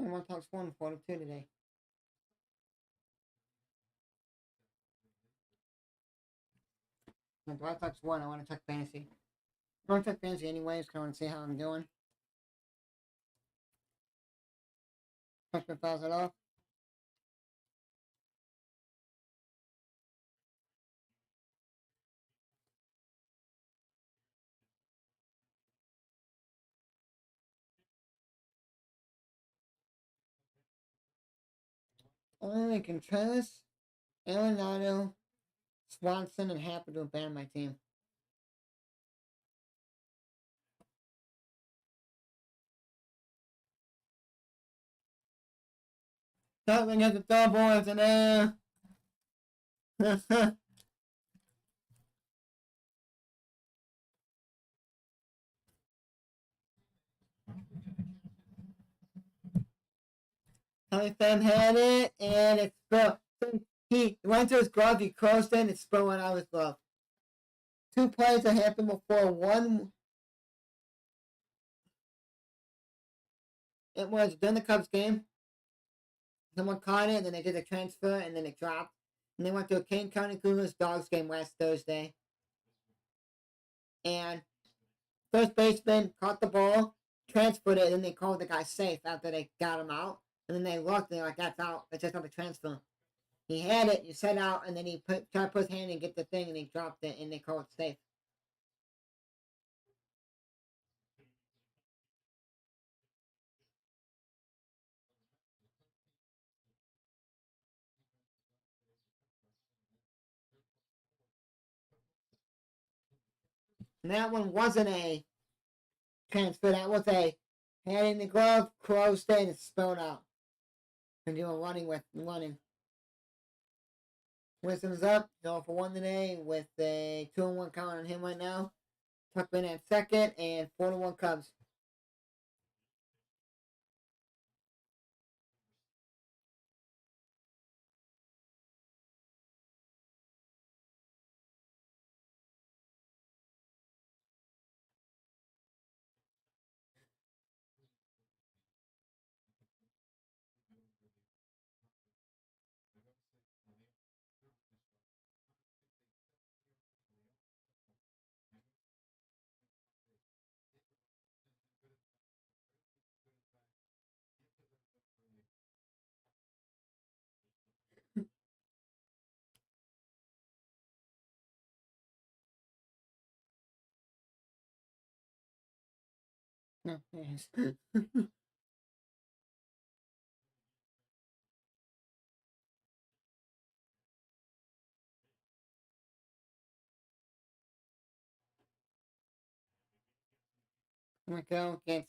And one talks 1, 4-2 today. The White Sox won. I want to check fantasy. I want to check fantasy anyways, because I want to see how I'm doing. Freshman fouls it off. Only Contreras, Arenado, Swanson, and Happy to abandon my team. Something at the double is an air. Tommy Pham had it, and it spilled. He went to his glove, he crossed it, and it spilled out of his glove. Two plays that happened before. One, it was during the Cubs game. Someone caught it, and then they did a transfer, and then it dropped. And they went to a Kane County Cougars Dogs game last Thursday. And first baseman caught the ball, transferred it, and then they called the guy safe after they got him out. And then they looked, and they're like, that's out. That's just not a transfer. He had it, you set out, and then he tried to put his hand and get the thing, and he dropped it, and they called it safe. And that one wasn't a transfer. That was a hand in the glove, closed it, and spilled out. And you were running. Wisdom's up, 0 for 1 today with a 2-1 count on him right now. Tuckman at second, and 4-1 Cubs. No, yes. We go against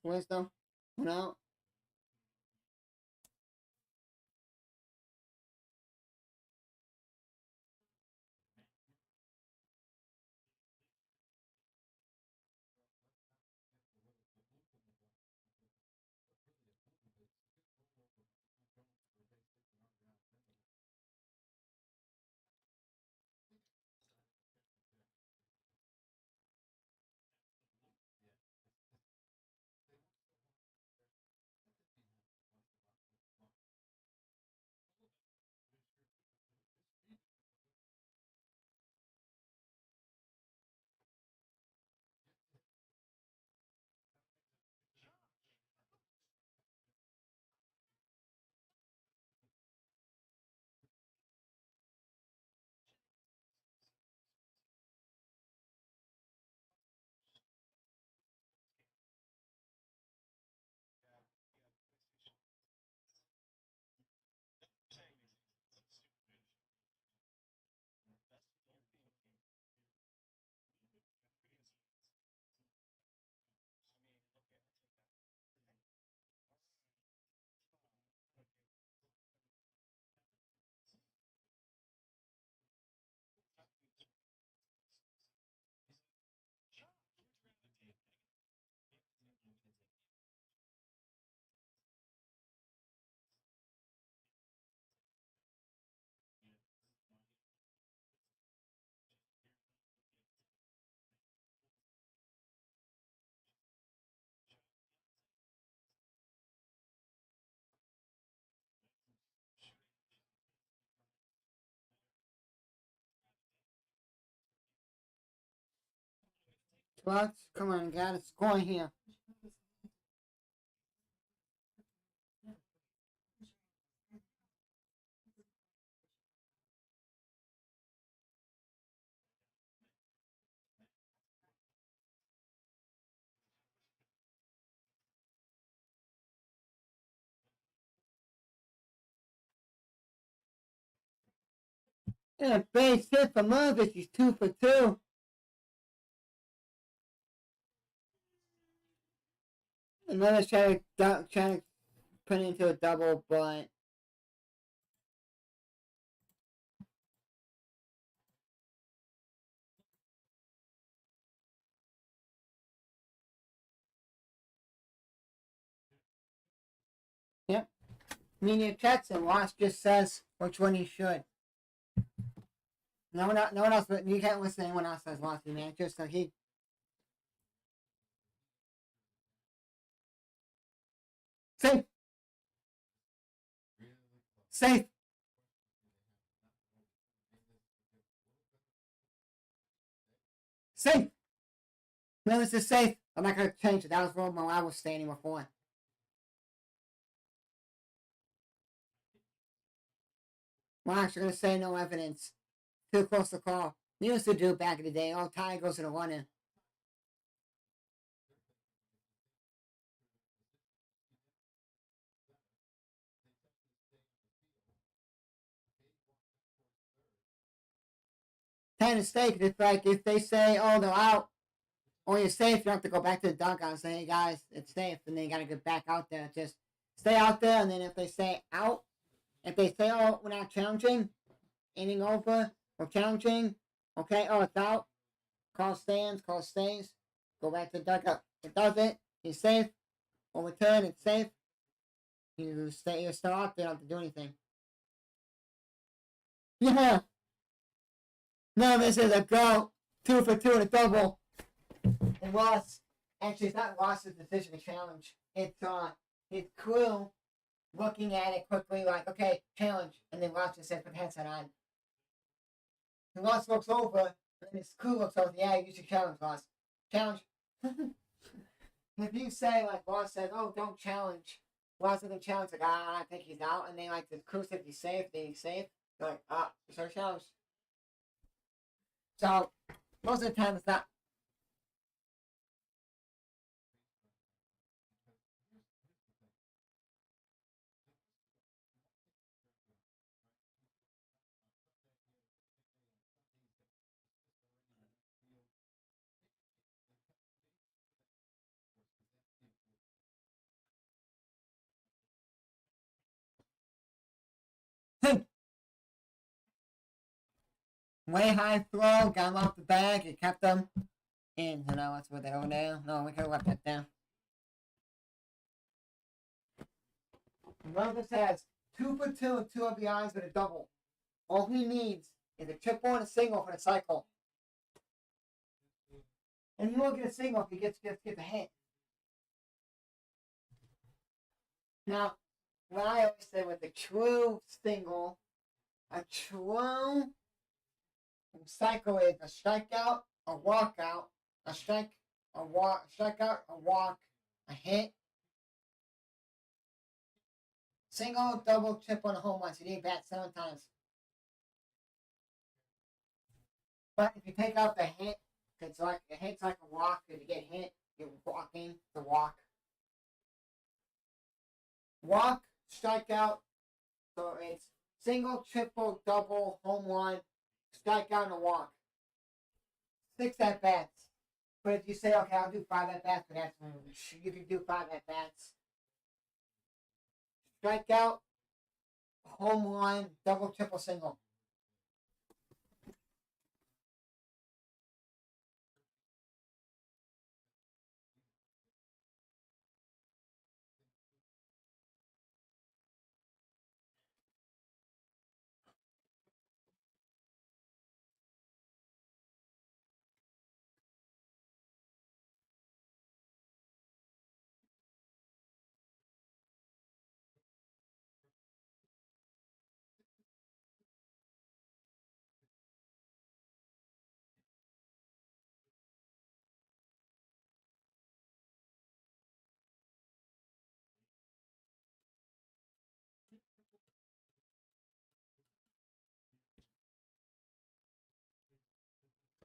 Wisdom. No. Bucks, come on, gotta score here. And a base hit for Mervis. He's 2 for 2. Another trying to put it into a double, but yep. Media checks and Ross just says which one he should. No one else. You can't listen to anyone else says Ross the manager, so he. Safe. Safe. Safe. No, this is safe. I'm not gonna change it. That was wrong. I was standing before. Mark's gonna say no evidence. Too close to call. We used to do it back in the day. All tie goes to the runner. Kind of stake. It's like if they say, "Oh, they're out," or you're safe, you have to go back to the dugout and say, "Hey guys, it's safe," and then you gotta get back out there. Just stay out there, and then if they say out, if they say, "Oh, we're not challenging," inning over, we're challenging, okay, oh, it's out, call stands, call stays, go back to the dugout. It does it, he's safe, overturn, it's safe, you're still out there, you don't have to do anything. Yeah, no, this is a go, 2 for 2 and a double. And Ross, actually, it's not Ross's decision to challenge, it's his crew looking at it quickly, like, okay, challenge, and then Ross just says, put the headset on. And Ross looks over, and his crew looks over, yeah, you should challenge, Ross. Challenge. If you say, like Ross says, oh, don't challenge, Ross doesn't challenge, like, I think he's out, and then, like, the crew says he's safe, then he's safe, they're like, so challenge. So, most of the time, it's not. Way high throw, got him off the bag, it kept them in. So now let's put that over there. No, we could have left that there. Memphis has 2 for 2 and 2 RBIs with a double. All he needs is a triple and a single for the cycle. And he won't get a single if he gets a hit. Now, what I always say with the true single, a true cycle is a strikeout, a walkout, a strikeout, a walk, a hit, single, double, triple, and a home run. So you need bat 7 times. But if you take out the hit, it's like a hit's like a walk. If you get hit, you're walking the walk. Walk, strikeout. So it's single, triple, double, home run, strikeout, and a walk. 6 at bats. But if you say, okay, I'll do 5 at bats, but that's you can do 5 at bats. Strikeout, home run, double, triple, single.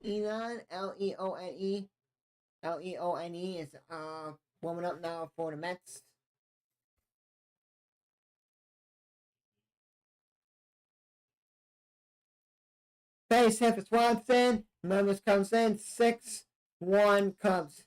Elon, Leone. Leone is warming up now for the Mets. Base hit for Swanson. Members comes in 6-1 Cubs.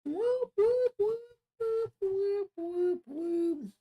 Whoop, whoop, whoop, whoop, whoop, whoop, whoop.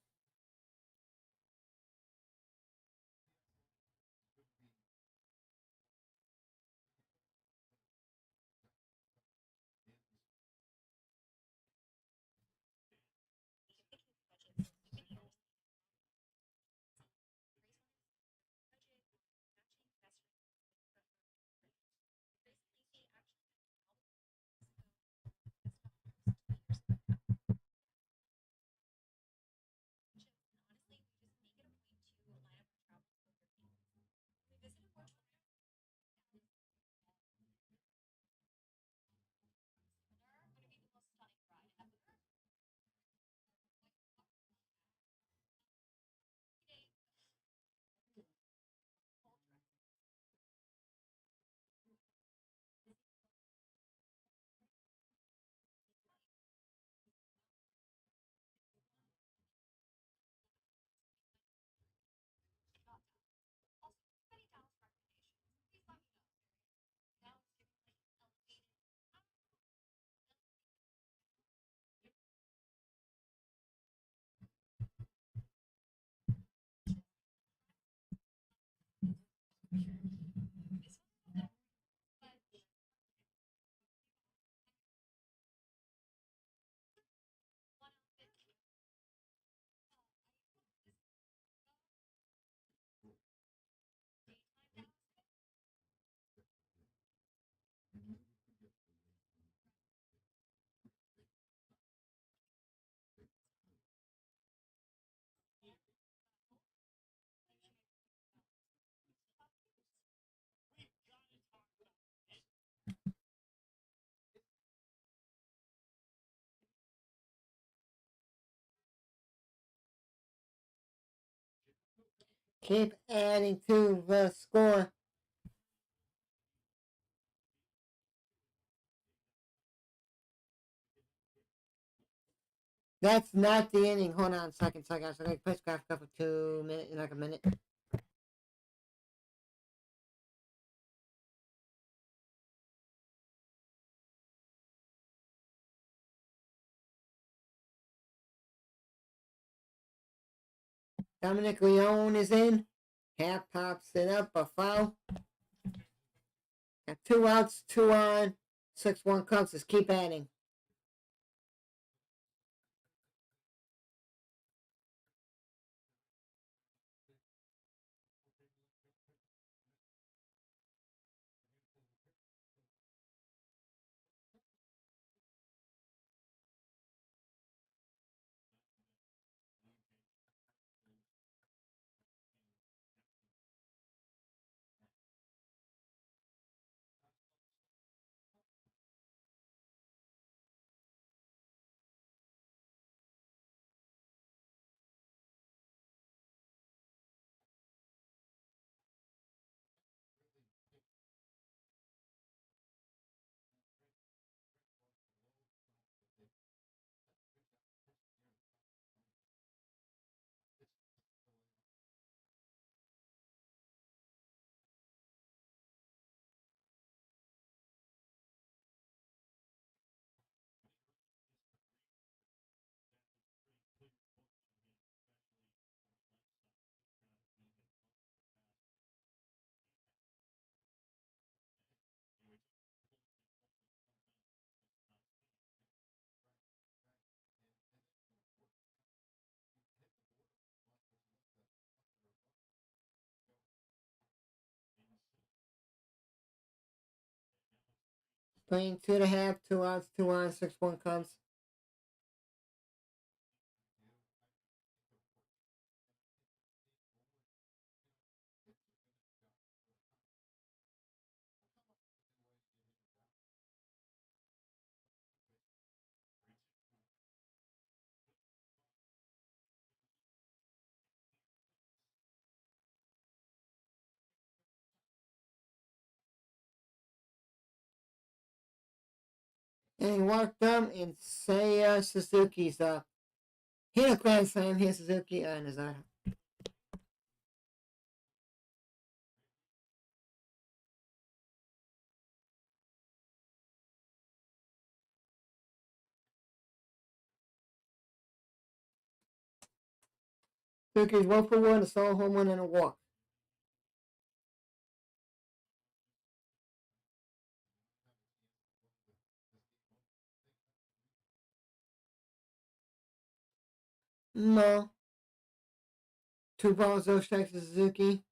Keep adding to the score. That's not the inning. Hold on a second. So I got to pitch graphic up for 2 minutes, like a minute. Dominic Leone is in. Half pops it up, a foul. Got 2 outs, 2 on. 6-1 Cubs. Just keep adding. Playing 2.5, 2 outs, 2 on, 6-1 Cubs. And he walked up and Seiya Suzuki's hit a grand slam here, Suzuki, and is that Suzuki's 1 for 1, a solo home run and a walk. No. 2 balls, no strikes to Suzuki.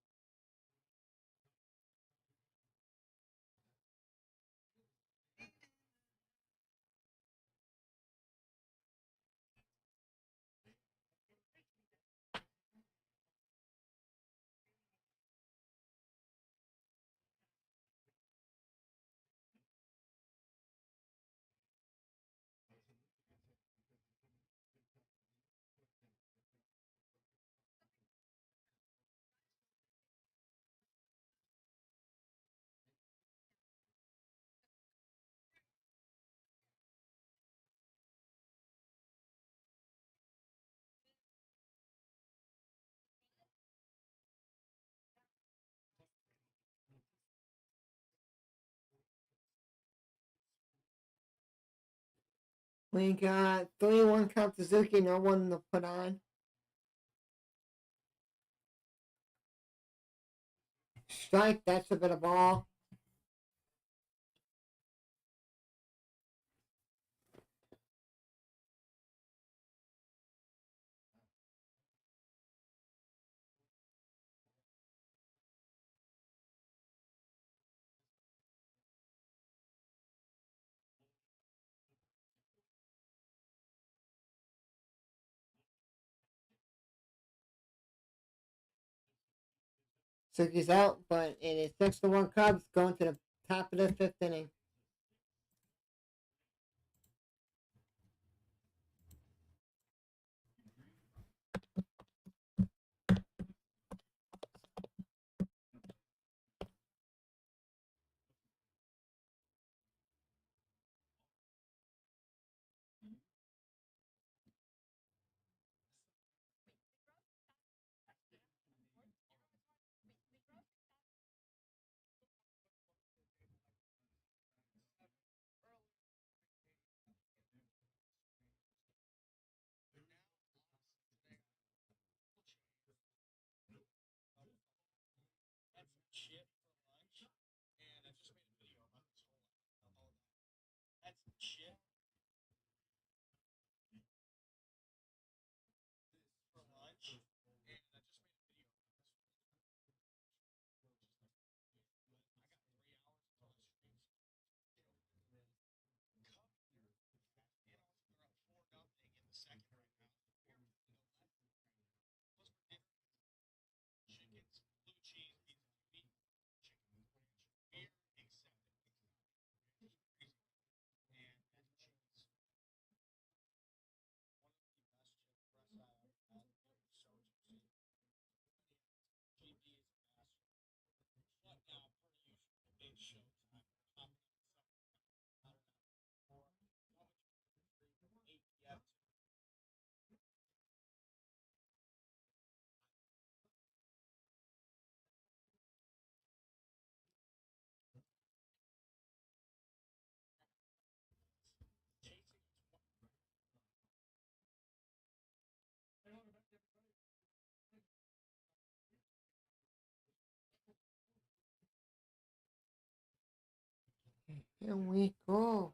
We got 3-1 count to Suzuki, no one to put on. Strike, that's a bit of ball. Suzuki's out, but it is 6-1 Cubs going to the top of the 5th inning. Here we go.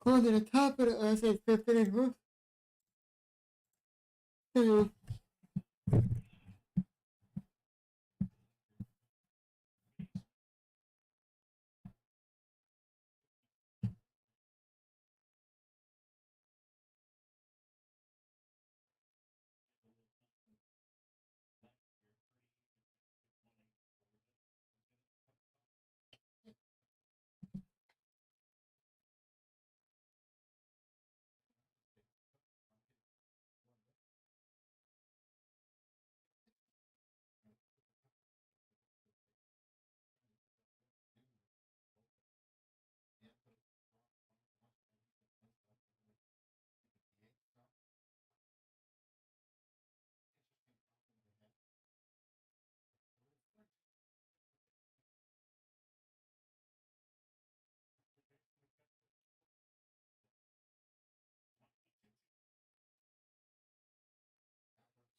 Going to the top of the, I said 5th inning.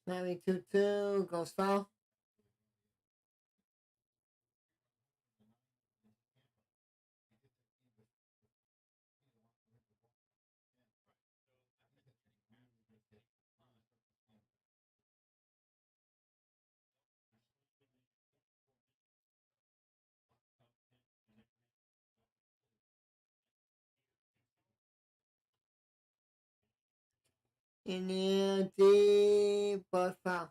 Snivy 2-2 goes foul. In the deep, but foul.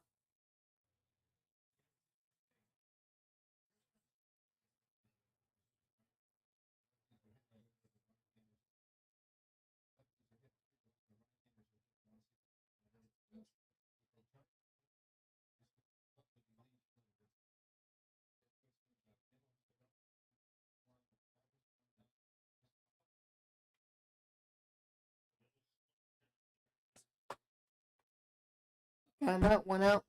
Time out, 1 out.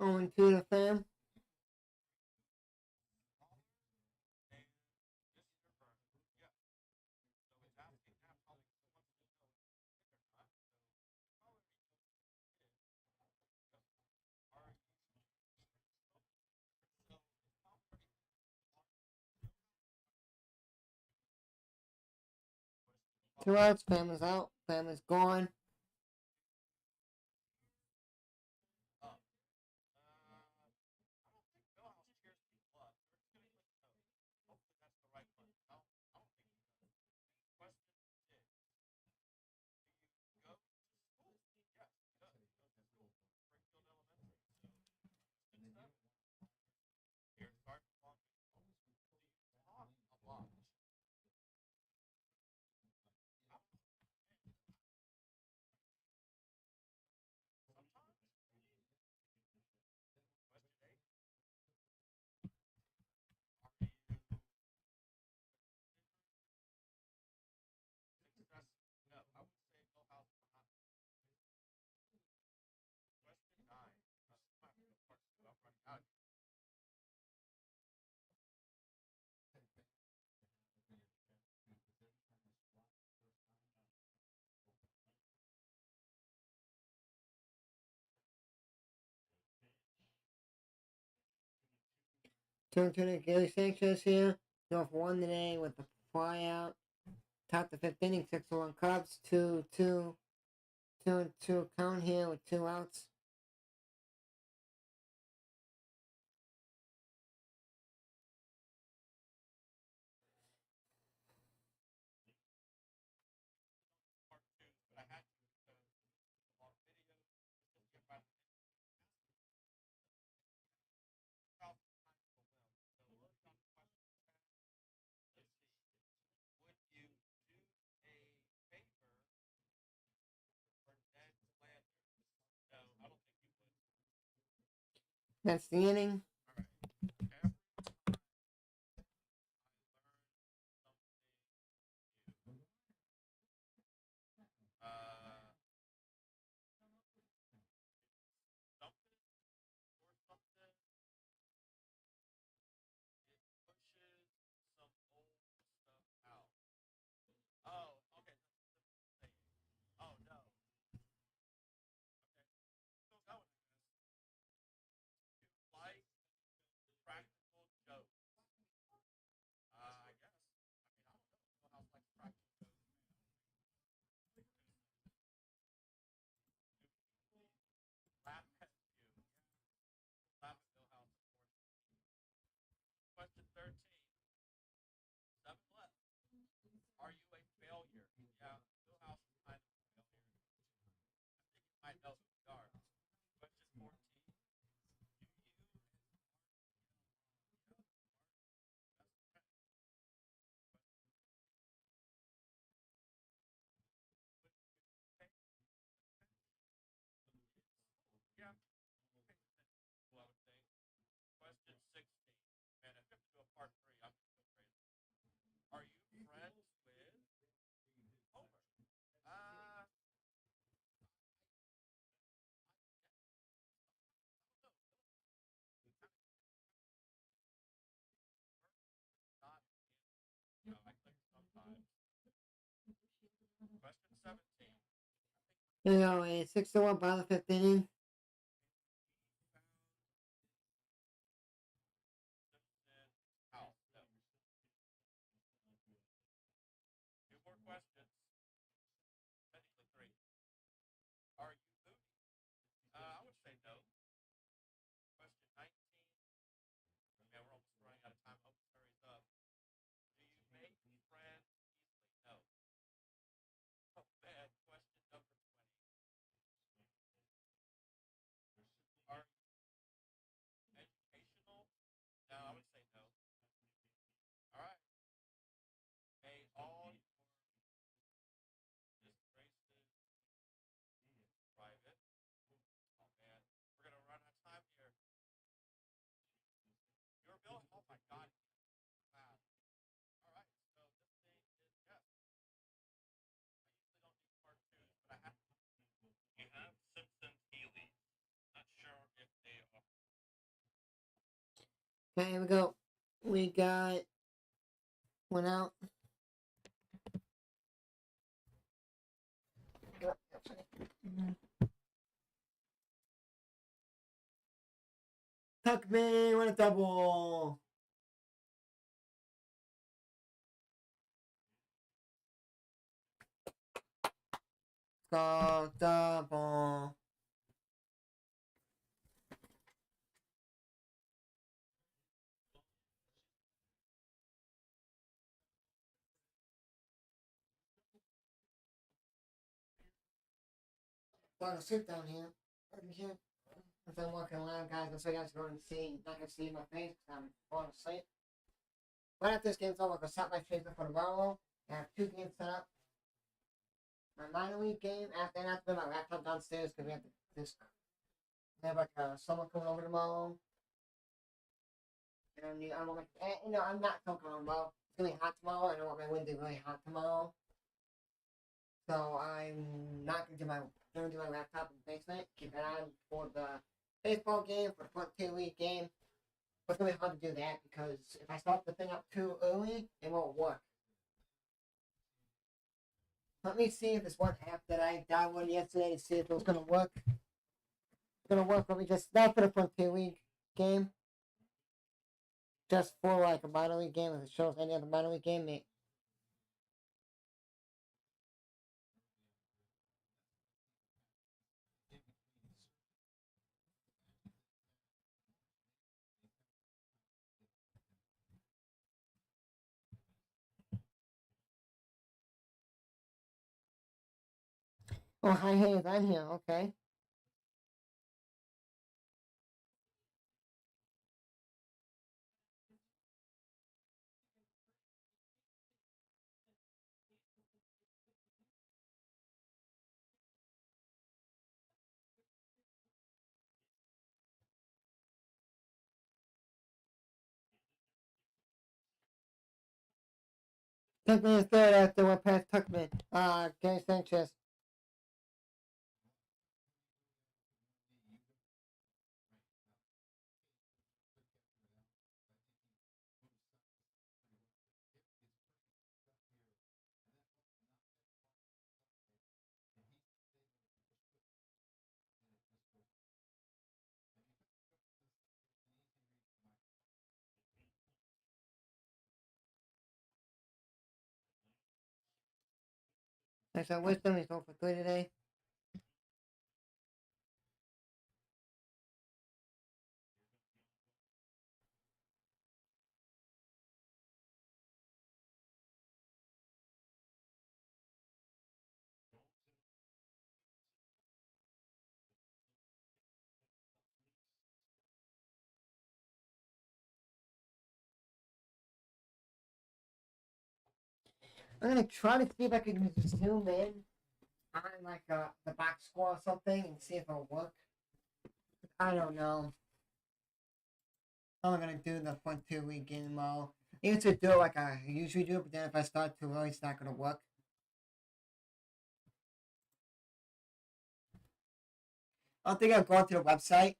On to the fam. Two outs, fam is out, fam is gone. Turn to the Gilly Sanchez here. North won today with the fly out. Top the fifth inning, 6-1 Cubs. 2-2 count here with 2 outs. That's the inning. Here we go, a 6-1 bottom of the 5th inning. Okay, here we go. We got one out. Tuckman, what a double. Go double. Well, I'll sit down here. If I'm walking around, guys, that's why you guys are going to see. Not going to see my face because I'm falling asleep. Right after this game's over, I'm going to set my face up for tomorrow. I have 2 games set up. My minor league game, after that, I have to put my laptop downstairs because we have this. We have like someone coming over tomorrow. And I don't like, I'm not so coming tomorrow. It's going to be hot tomorrow. I don't want my wind to be really hot tomorrow. So I'm not going to do my laptop in the basement. Keep it on for the baseball game, for the 2 week game. But it's going to be hard to do that because if I start the thing up too early, it won't work. Let me see if this one app that I downloaded yesterday to see if it was going to work. It's going to work. Let me just, not for the 2 week game. Just for like a minor league game. If it shows any other minor league game, oh, hi, hey, I'm here. Okay. Tuckman is third after one past Tuckman. Gary Sanchez. I saw Wisdom. He's over 3 today. I'm gonna try to see if I can zoom in on like the box score or something and see if it'll work. I don't know. I'm gonna do the 2 week game tomorrow. I used to do it like I usually do, but then if I start too early, it's not gonna work. I don't think I'll go onto the website.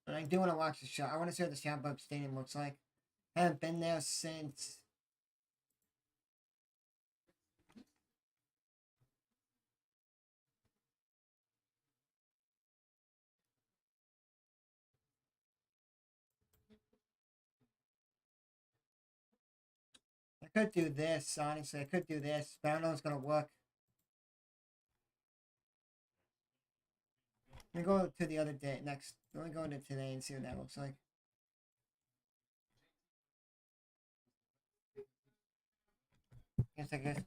But I do want to watch the show. I want to see what the Shambuck Stadium looks like. I haven't been there since could do this, honestly. I could do this, but I don't know if it's gonna work. Let me go to the other day next. Let me go to today and see what that looks like. Yes, I guess.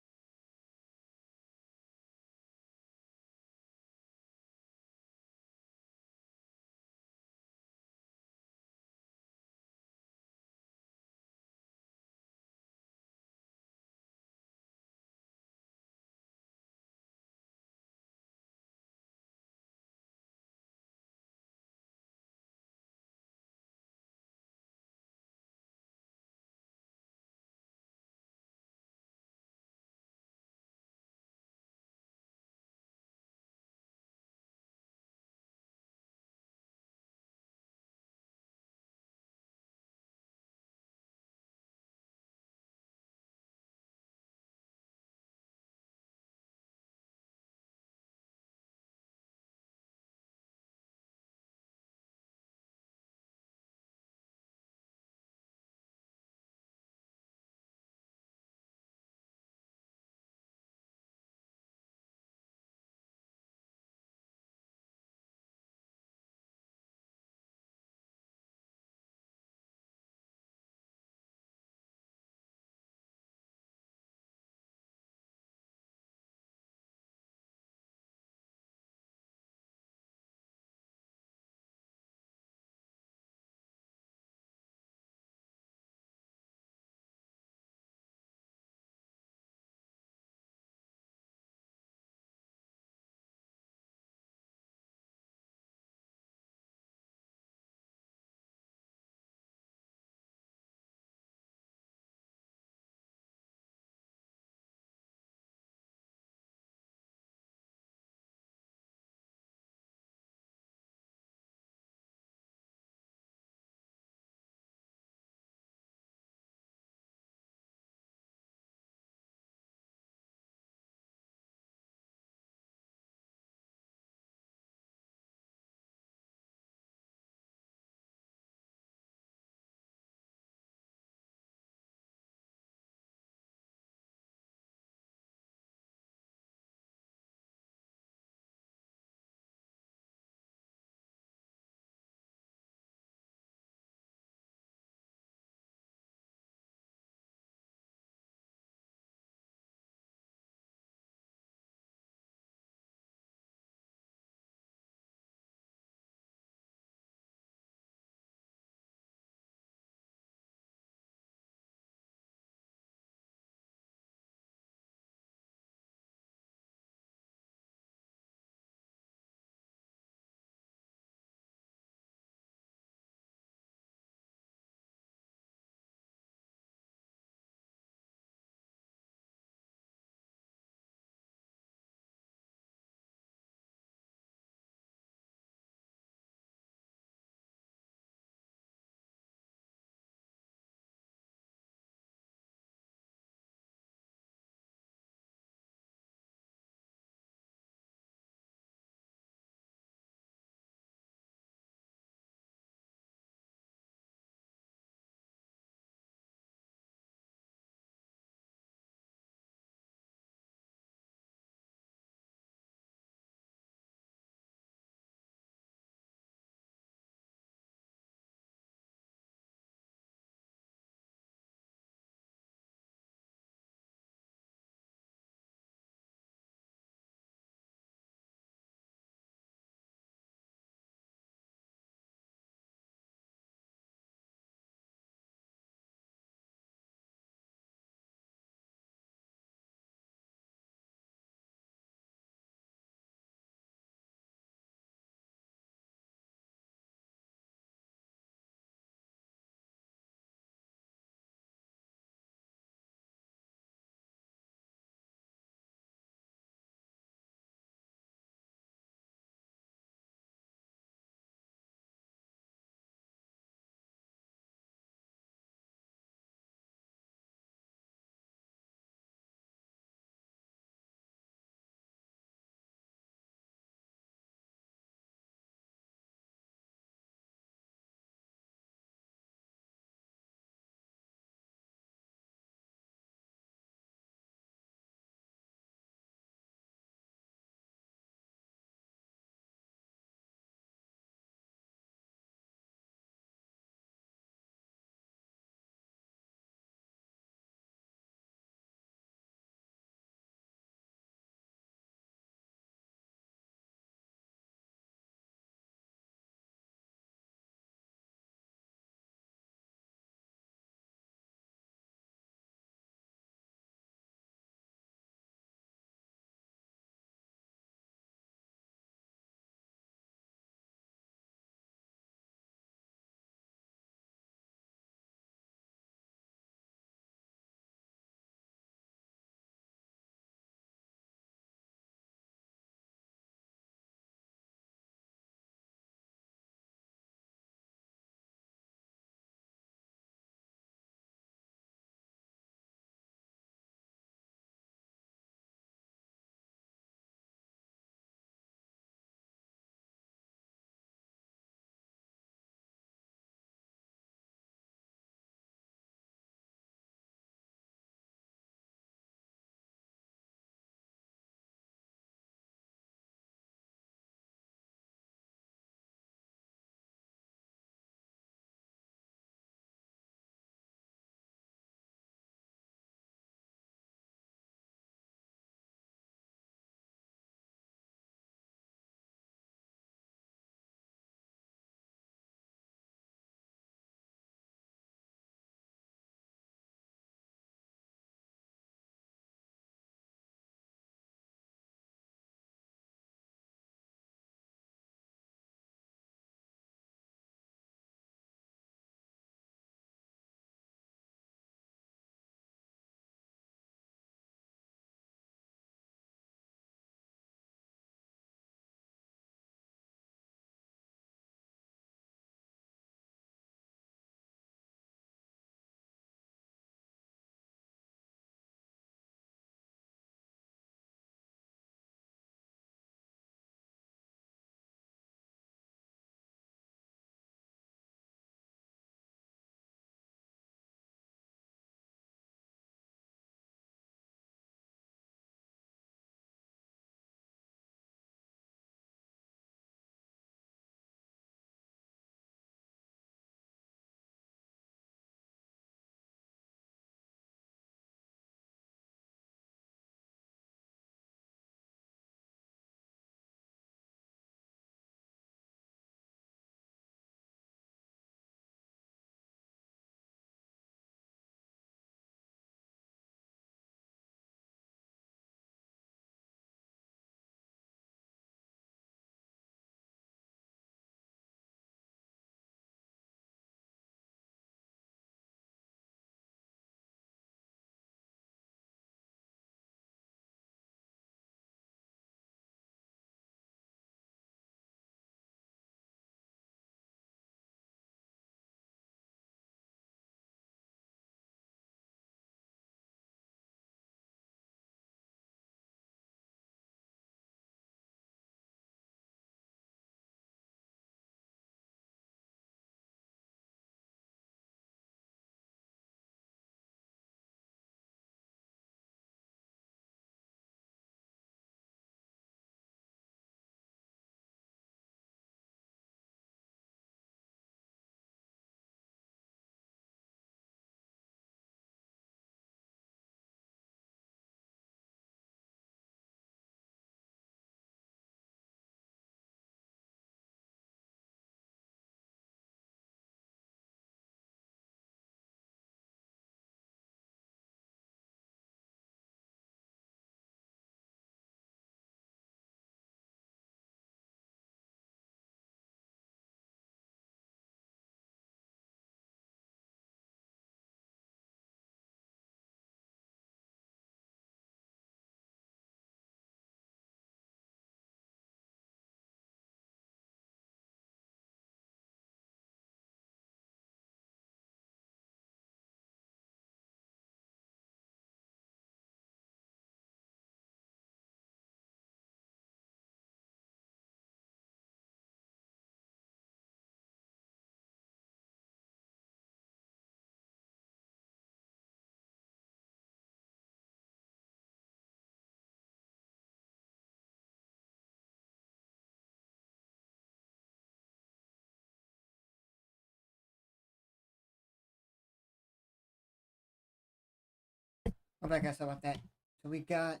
Oh, I guess about that. So we got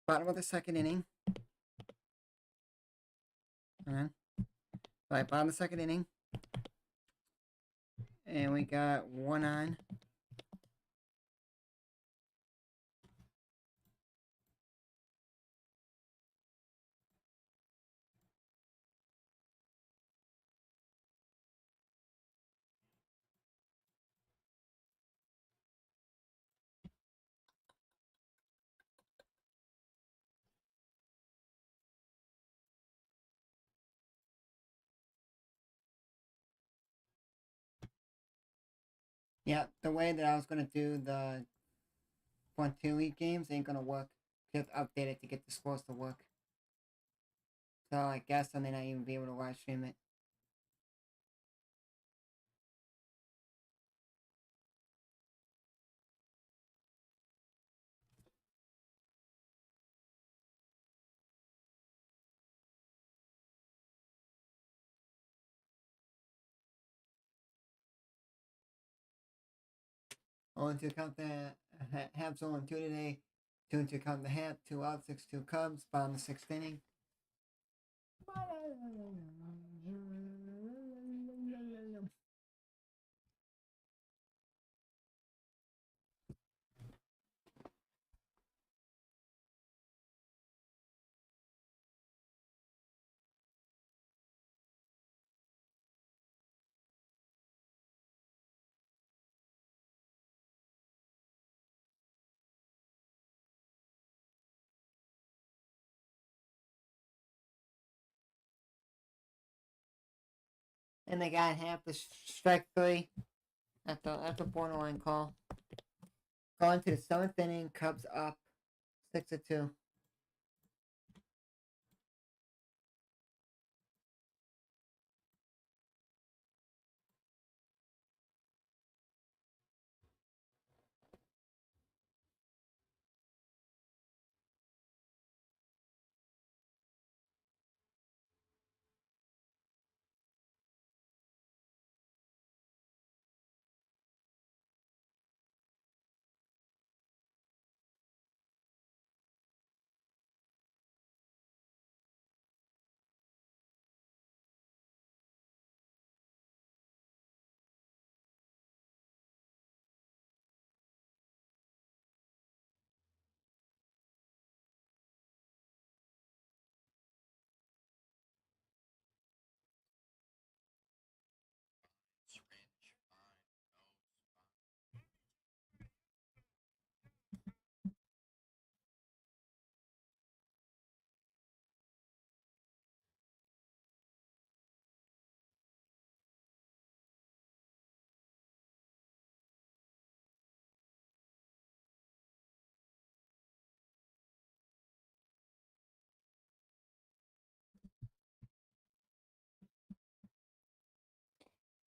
bottom of the second inning. Alright. Right, bottom of the second inning. And we got 1 on. Yeah, the way that I was gonna do the 1-2 league games ain't gonna work. You have to update it to get the scores to work. So I guess I may not even be able to live stream it. On to count the Habs 0-2 today. 2 to count the Hab. 2 out. 6-2 Cubs. Bottom of the sixth inning. And they got half the strike 3 at the borderline call. Going to the 7th inning. Cubs up 6-2.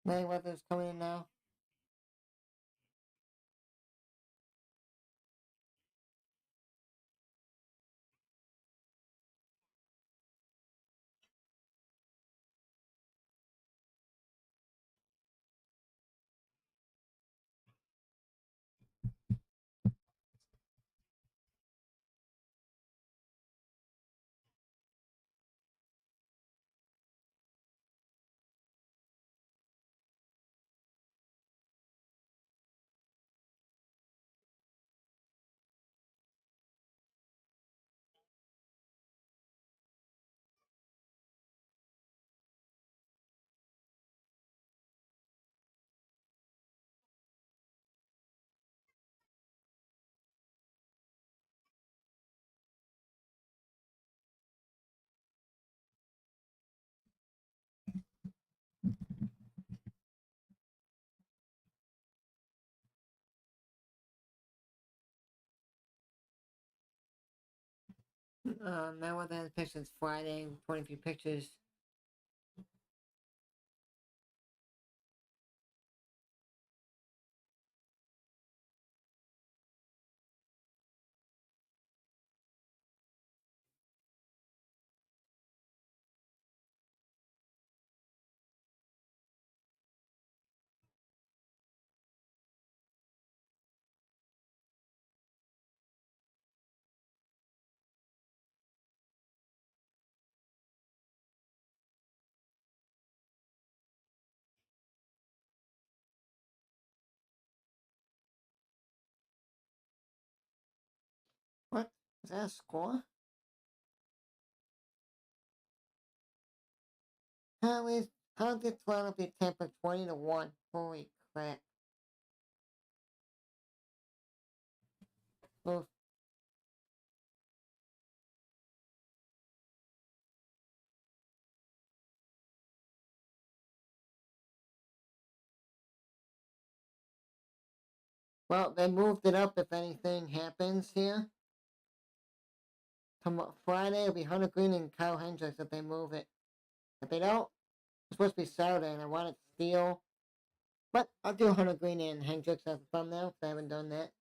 Mayweather's coming in now. Mayweather has pitched since Friday. 23 pitches. Is that a score? How did Toronto beat Tampa 20-1? Holy crap. Oof. Well, they moved it up if anything happens here. Friday it'll be Hunter Green and Kyle Hendricks if they move it. If they don't, it's supposed to be Saturday and I want it Steele. But I'll do Hunter Green and Hendricks as a thumbnail because I haven't done that.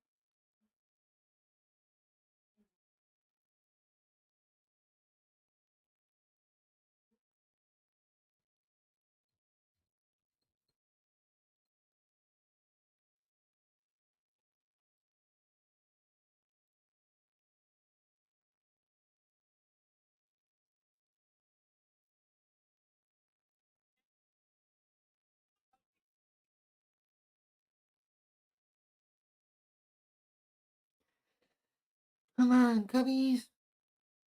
Come on, Cubbies.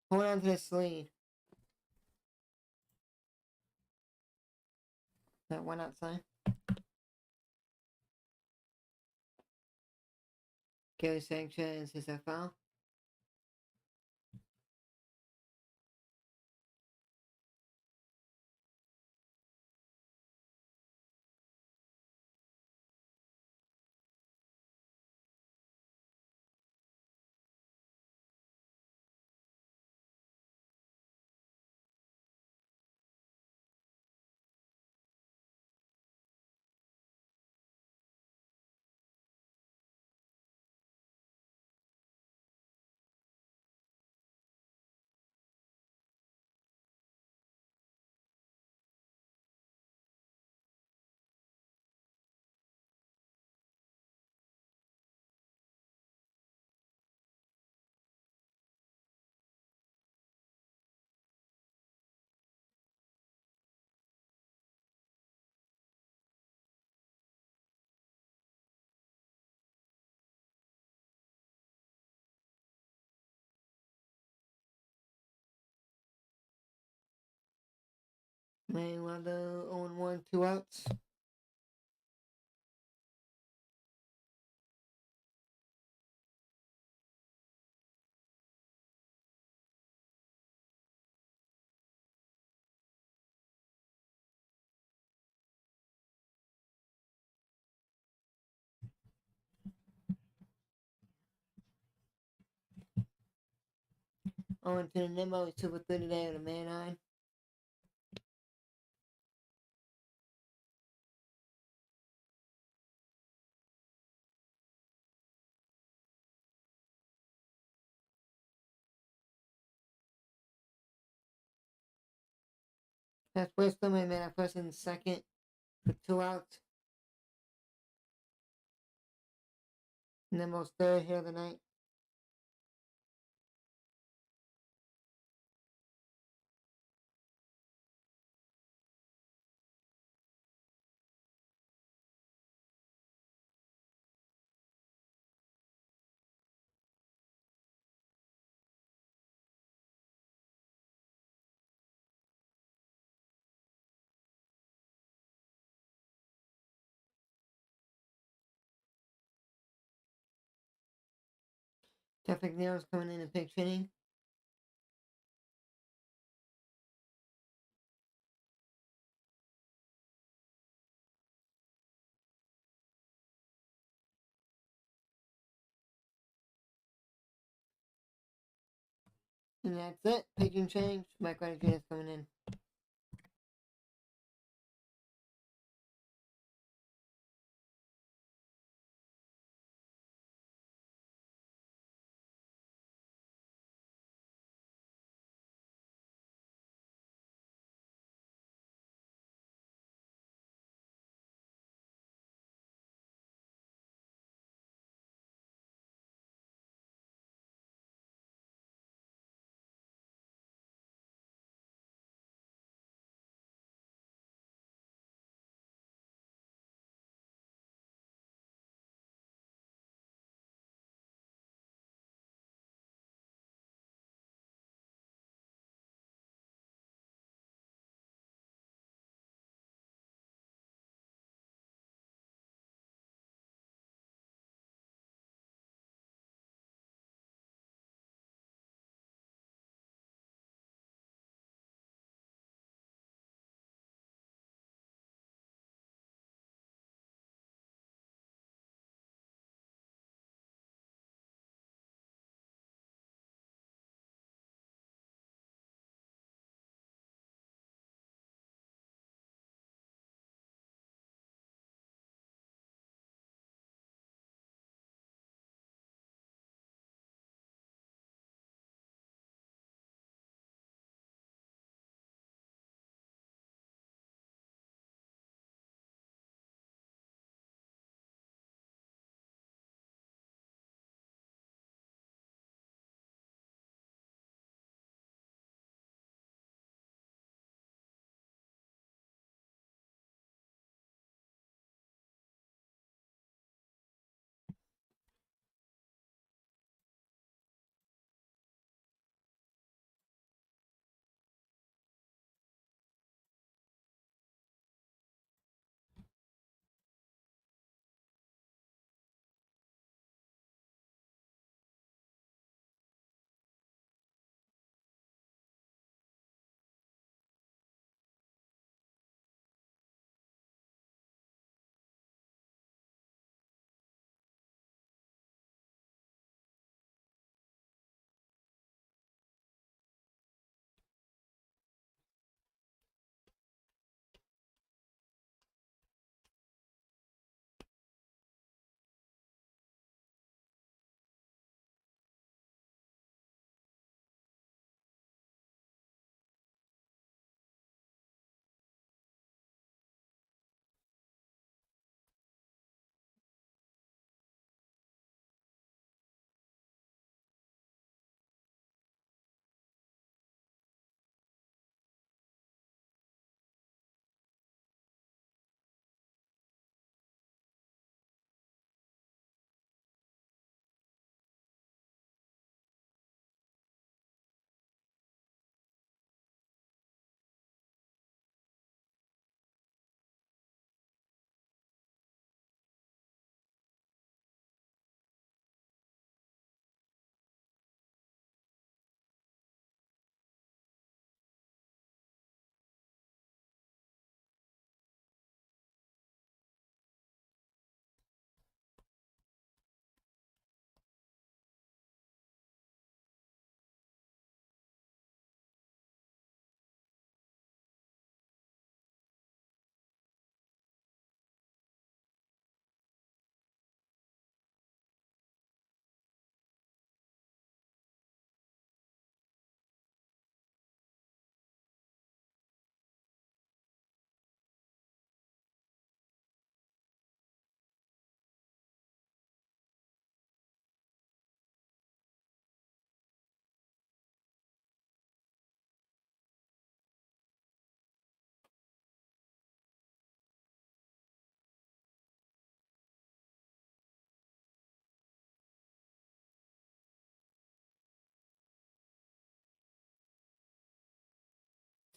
Hold on to this lead. That one outside. Gary Sanchez is that foul? Mayweather 0-1, 2 outs. On to the Nemo, he's 2 for 3 today with a man eye. That's Wisdom and then at first and second for 2 outs. Nemo's third here of the night. Jeff McNeil's coming in and pinch hitting. And that's it. Pitching change. Mike Rodriguez coming in.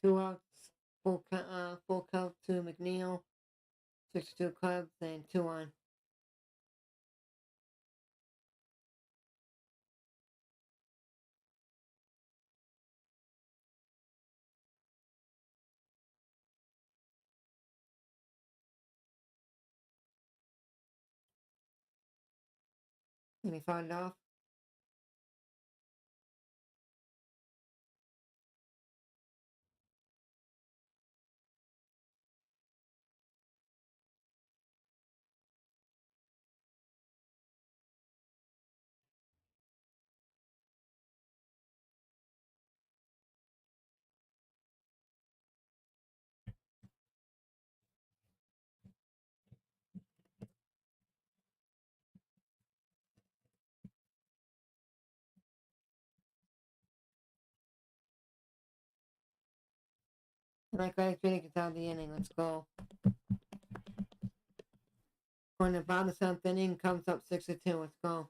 2 outs, full count to McNeil, 6-2 Cubs, and 2 on. And he fouled off. Mike Riley gets out of the inning. Let's go. Going to the bottom of the 7th inning, comes up 6-2. Let's go.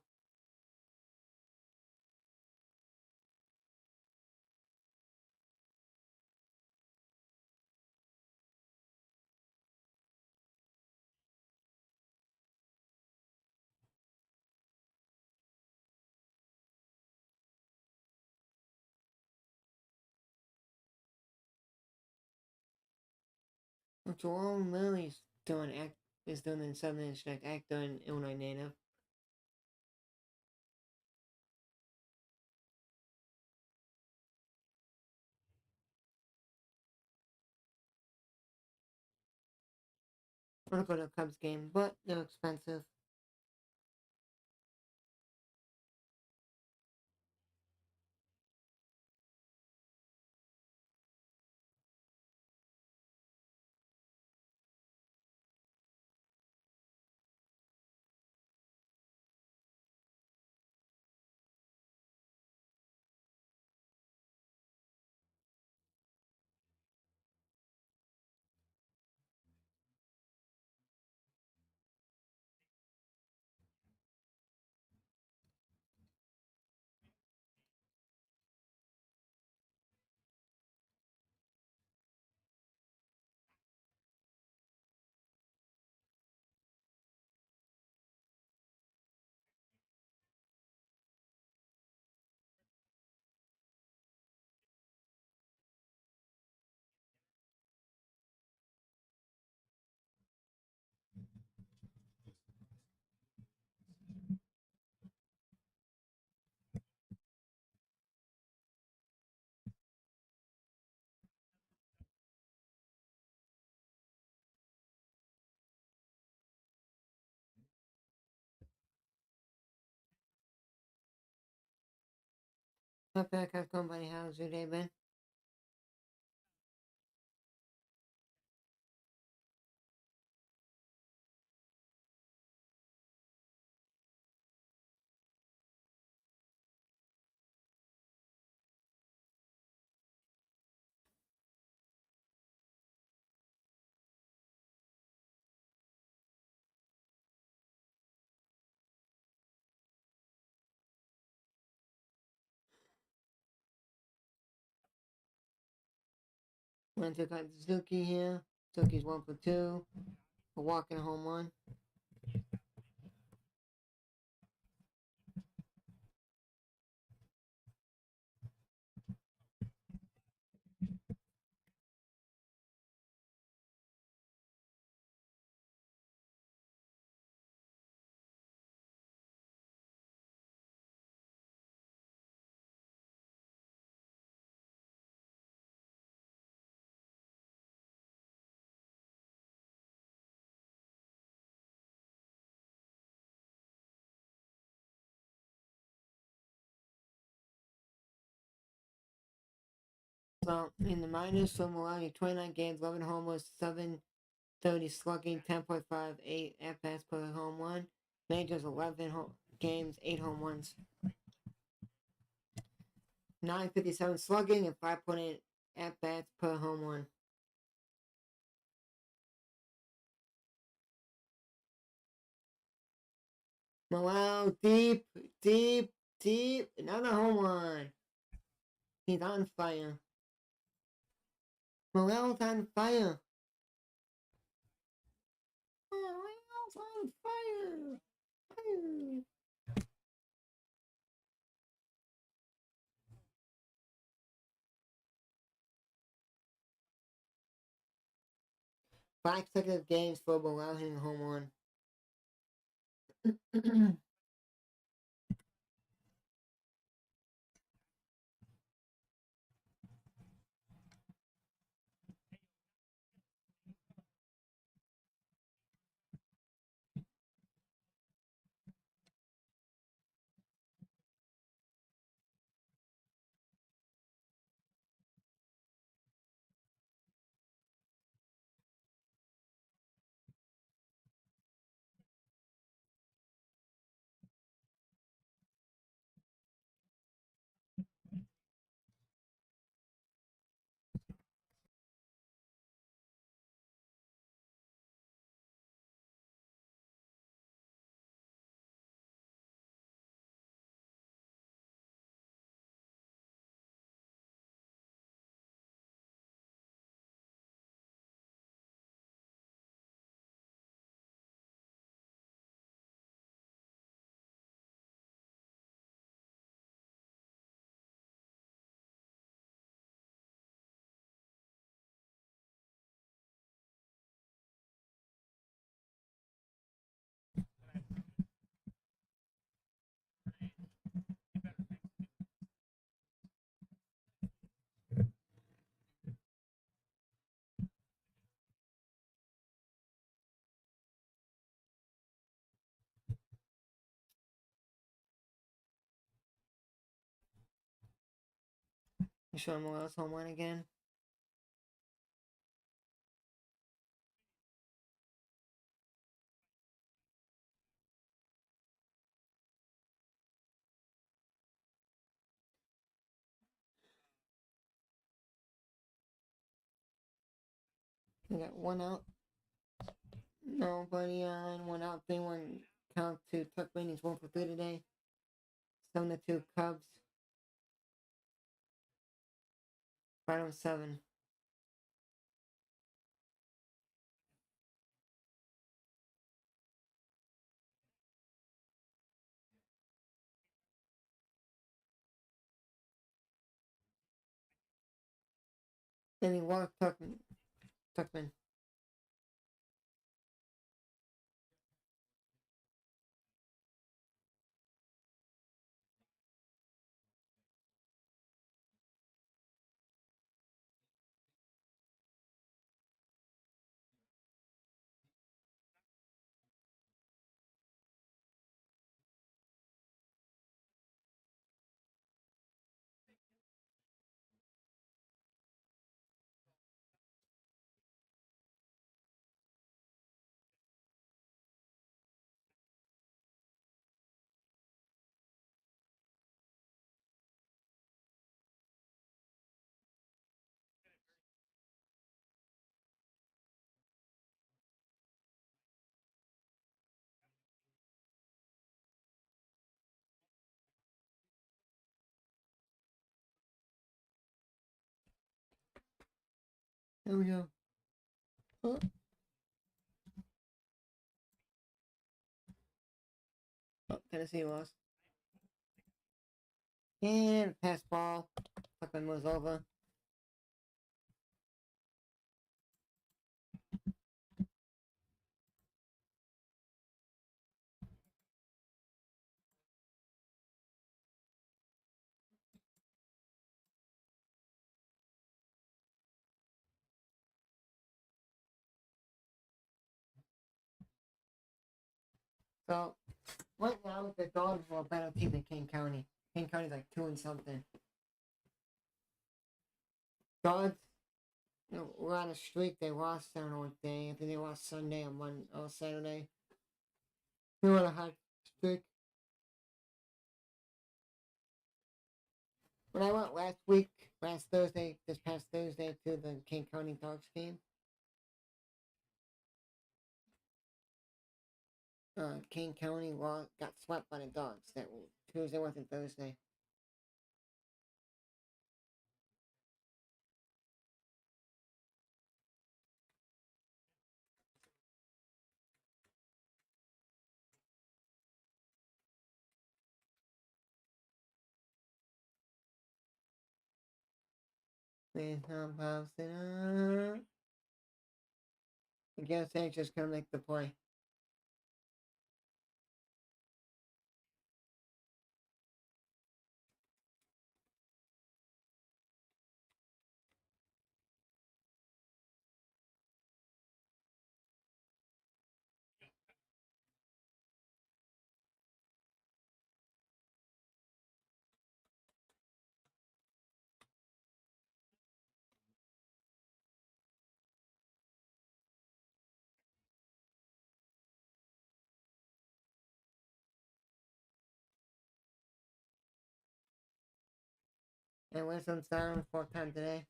Jerome Lily's doing is doing in 7-inch neck actor and Illinois native. I want to go to a Cubs game, but they're expensive. Up back, I've come by. How's your day been? Went to got Suzuki here. Suzuki's 1 for 2. A walk and a home run. So, in the minors, from Milwaukee, 29 games, 11 homers, 730 slugging, 10.58 at bats per home run. Majors, 11 games, 8 home runs. 957 slugging and 5.8 at bats per home run. Morale, deep, deep, deep. Another home run. He's on fire. Morale's on fire. Morale's on fire. Fire. 5 consecutive games for Morale hitting a home run. You showing Morale's home run again? We got 1 out. Nobody on. 1 out. 3-1 count to Tuckman. He's 1 for 3 today. 7-2 Cubs. 5-7. Then he walked Tuckman. Tuckman. There we go. Oh. Tennessee lost. And pass ball. Tuckman was over. So, right now, the Dogs are a better team than King County. King County's like 2 and something. Dogs, were on a streak. They lost, I don't know what day. I think they lost Sunday or Saturday. They were on a hot streak. When I went last Thursday, this past Thursday, to the King County Dogs game, King County got swept by the Dogs that Tuesday wasn't Thursday. Please not bouncing up. I guess they just gonna make the play. And Winston's down 4 times today.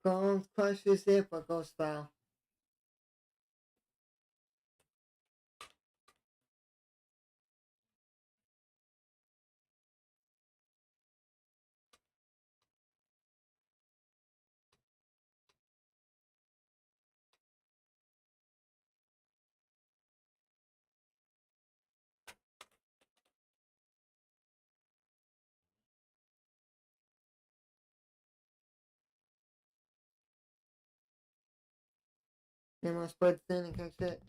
Gold crush is there for Ghost Style. Then we'll spread thin and catch it.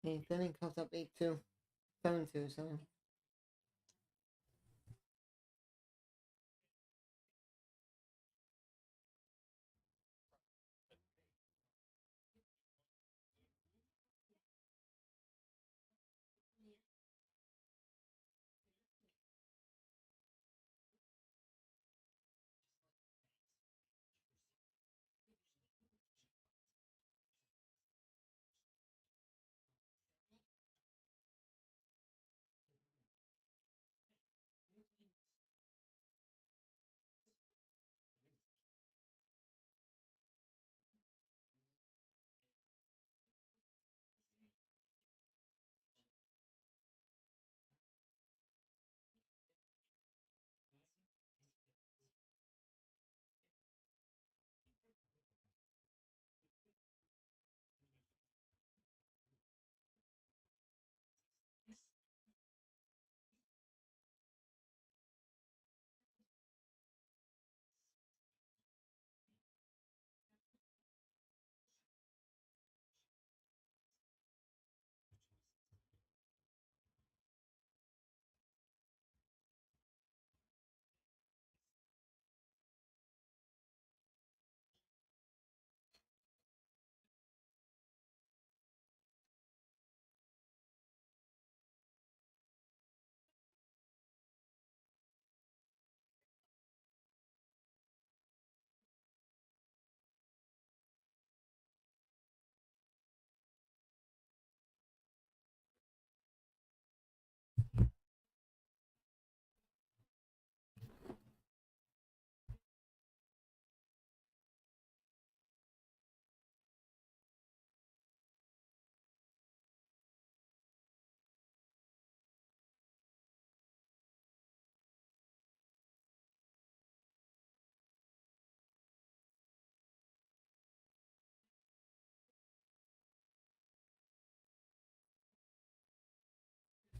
The thinning comes up 8-2. 7-2, so.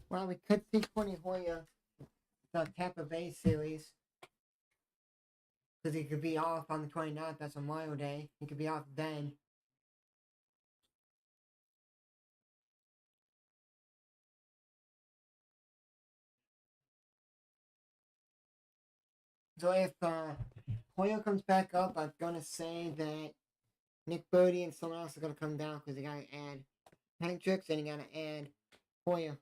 Well, we could see Corny Hoyer the Tampa Bay series. Because he could be off on the 29th. That's Memorial Day. He could be off then. So if Hoyer comes back up, I'm going to say that Nick Bodie and someone else are going to come down because they got to add Hendricks and you got to add Hoyer.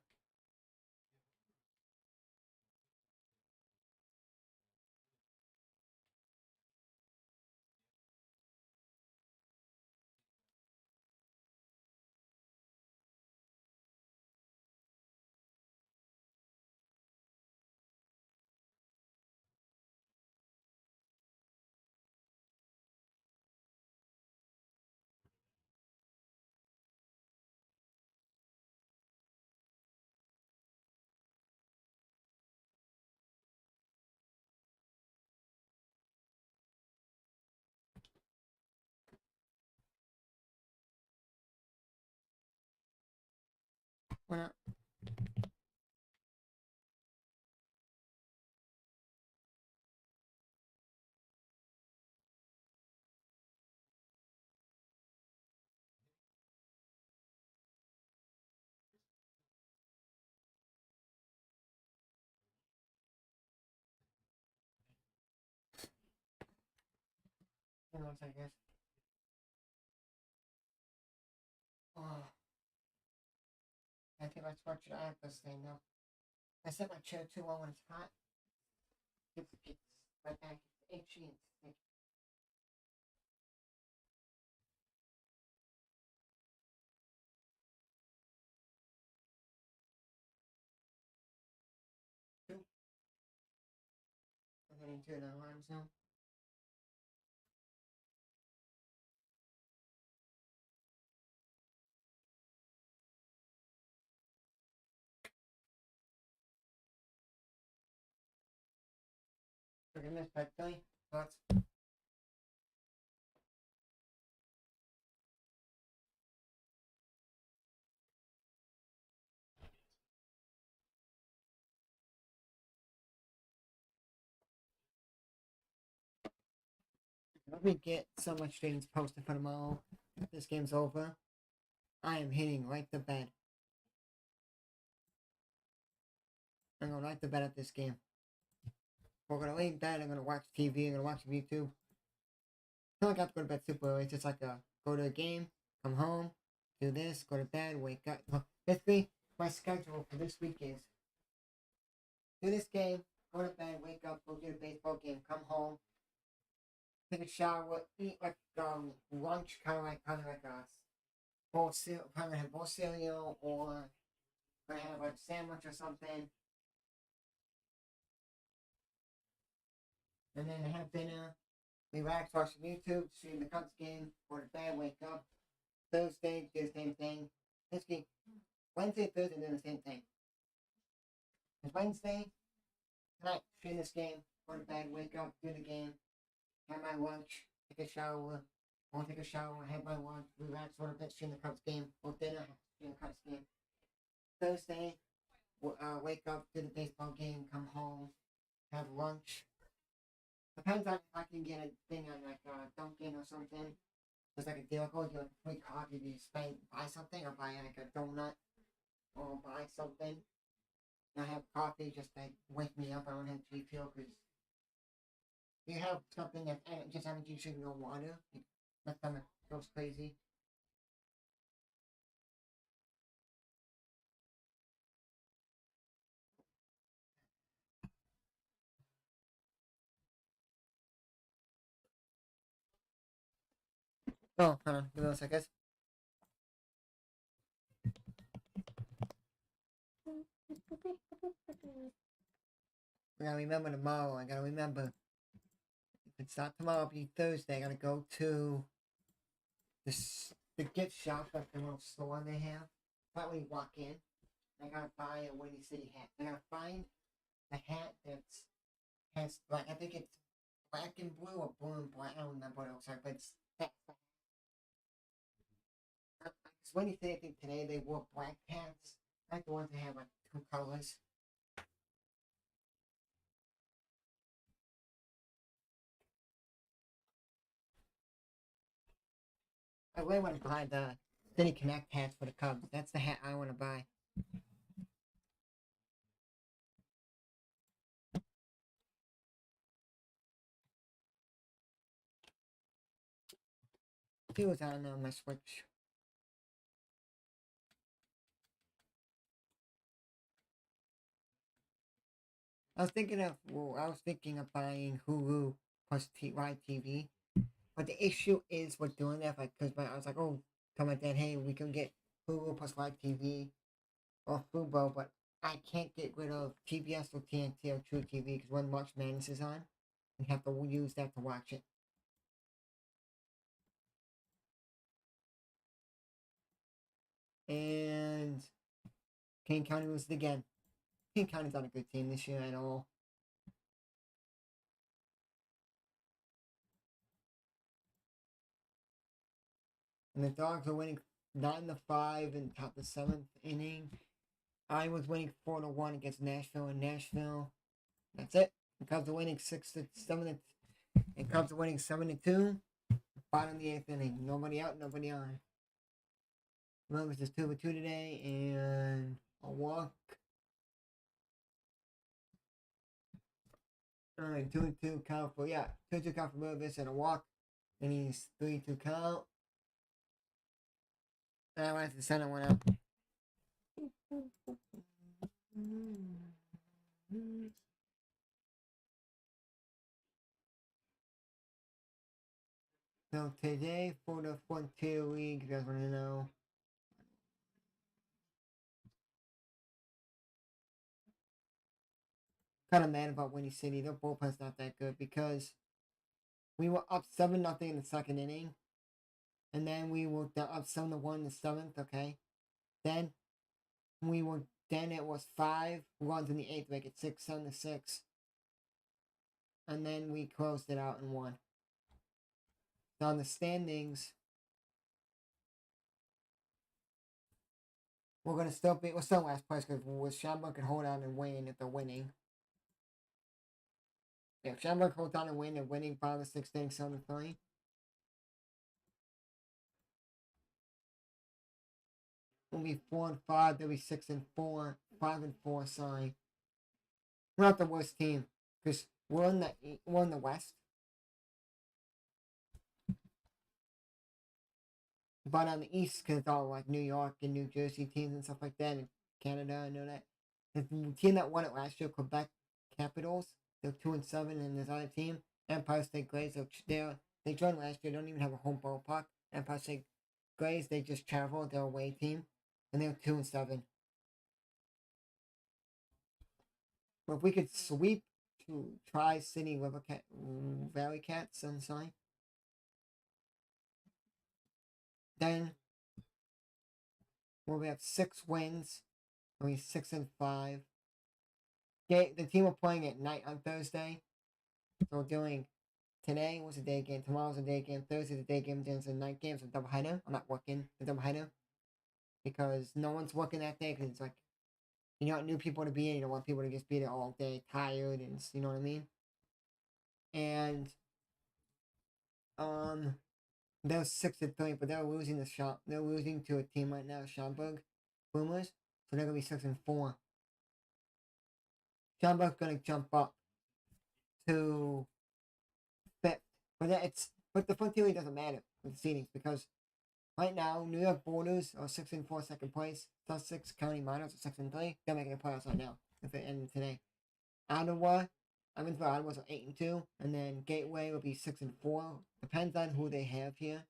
Why not? I guess. Oh, I think my smart should add this thing now. I set my chair too low when it's hot. It's my back is itchy and sticky. I'm getting to the alarms now. Forgiveness, but Billy, thoughts? Let me get so much things posted for tomorrow. If this game's over, I am hitting right the bed. I'm going right to bed at this game. We're gonna lay in bed. I'm gonna watch TV. I'm gonna watch YouTube. I don't like I have to go to bed super early. It's just like a go to a game, come home, do this, go to bed, wake up. Well, basically, my schedule for this week is do this game, go to bed, wake up, go do a baseball game, come home, take a shower, eat like lunch, kind of like a bowl cereal, probably have bowl cereal or gonna have like a sandwich or something, and then have dinner, relax, watch some YouTube, stream the Cubs game, go to bed, wake up. Thursday, do the same thing. This week, Wednesday, Thursday, do the same thing. It's Wednesday, tonight, stream this game, go to bed, wake up, do the game, have my lunch, take a shower, won't take a shower, have my lunch, relax a little bit, stream the Cubs game, or dinner, stream the Cubs game. Thursday, wake up, do the baseball game, come home, have lunch. Depends on if I can get a thing on like Dunkin' or something. There's like a deal, go get like a free coffee, you buy something, or buy like a donut, or buy something. And I have coffee just to wake me up. I don't have GPO because you have something that just energy, sugar, no water. My stomach goes crazy. Oh, hold on, give me a second. I gotta remember tomorrow. I gotta remember. If it's not tomorrow, it'll be Thursday. I gotta go to the gift shop, like the little store they have. Right when you walk in, I gotta buy a Windy City hat. I gotta find the hat that's has like I think it's black and blue or blue and black. I don't remember what it looks like, but it's that. Because Windy City, I think today they wore black hats. I like the ones that have like two colors. I really want to buy the City Connect hats for the Cubs. That's the hat I want to buy. He was on my Switch. I was thinking of buying Hulu plus TV. But the issue is with doing that, like, because I was like, oh, tell my dad, hey, we can get Hulu plus Live TV or Fubo, but I can't get rid of TBS or TNT or True TV because when March Madness is on, we have to use that to watch it. And Kane County loses again. Kane County's not a good team this year at all. And the Dogs are winning 9-5 in top the seventh inning. I was winning 4-1 against Nashville, and Nashville. That's it. The Cubs are winning 6-7. And Cubs are winning 7-2. Bottom of the 8th inning. Nobody out, nobody on. Rose is 2-2 today, and a walk. Alright, 2-2 count for 2-2 count for Rose and a walk. And he's 3-2 count. And I went to the center one out. So today for the Frontier League, you guys want to know. Kind of mad about Windy City. Their bullpen's not that good because we were up 7-0 in the second inning. And then we were up 7-1 in the 7th, okay? Then it was 5 runs in the 8th to make it 6-6. And then we closed it out and won. So on the standings, we're still last place because Shamrock can hold on and win if they're winning. Yeah, if Shamrock holds on and win, they're winning 5 or 6 innings, 7-3. We'll be 4-5. They'll be 6-4, 5-4. Sorry, we're not the worst team because we're in the West. But on the East, because it's all like New York and New Jersey teams and stuff like that, and Canada, I know that. The team that won it last year, Quebec Capitals, they're 2-7, and this other team, Empire State Glaze, they joined last year. They don't even have a home ballpark. Empire State Glaze, they just travel. They're away team, and they're 2-7. But if we could sweep to Tri-City Valley Cats, I'm sorry, then we'll have 6 wins. We'll be 6-5. The team we're playing at night on Thursday. So we're doing today was a day game, tomorrow's a day game, Thursday's a day game, then it's a night game, so double header. I'm not working the double header because no one's working that day because it's like you don't want new people to be in, you don't want people to just be there all day tired and you know what I mean? And they're 6-3, but they're losing they're losing to a team right now, Schaumburg Boomers, so they're gonna be 6-4. Schaumburg's gonna jump up to 5th. But the Frontier League doesn't matter with the seedings because right now New York Borders are 6-4 second place. Sussex County Miners are 6-3. They're making the playoffs right now if it ended today. Ottawa's are 8-2, and then Gateway will be 6-4. Depends on who they have here.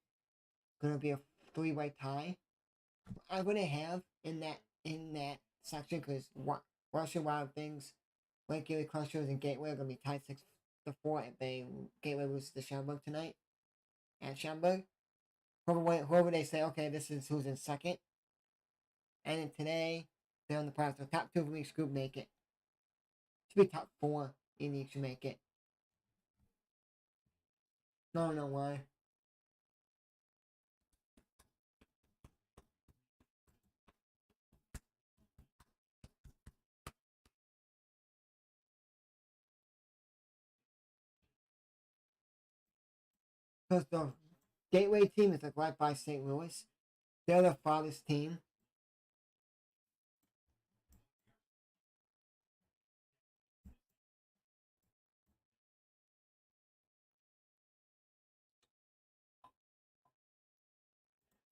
Gonna be a 3-way tie. I wouldn't have in that section because Russia Wild Things, Lake Erie Crushers, and Gateway are gonna be tied 6-4 if Gateway loses to Schaumburg tonight. At Schaumburg, whoever they say, okay, this is who's in second. And then today, they're in the playoffs. So top 2 from each group make it. Should be top 4 in each make it. I don't know why. Because the Gateway team is like right by St. Louis. They're the farthest team.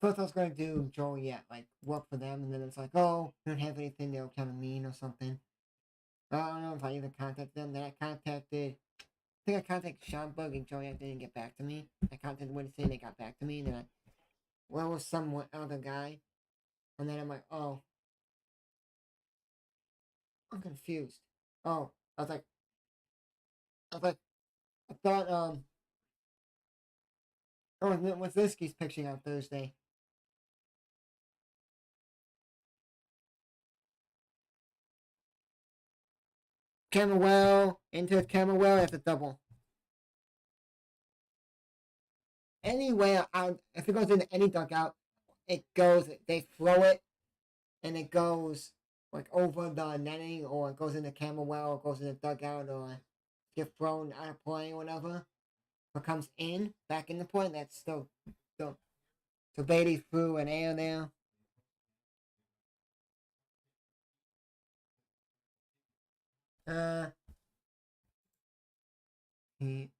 First I was going to do Joliet, like work for them, and then it's like, oh, we don't have anything, they'll kind of mean or something. I don't know if I even contacted them. Then I contacted Schaumburg and Joliet didn't get back to me. I contacted Wednesday and they got back to me, and then it was some other guy. And then I'm like, oh, I'm confused. Oh, I thought, oh, Wazinski's pitching on Thursday. Camberwell, into Camberwell at the double. Anyway, if it goes into any dugout, they throw it, and it goes like over the netting, or it goes in the camera well, or goes in the dugout, or get thrown out of play or whatever, or comes in back in the play, that's still so Beatty threw an air there. He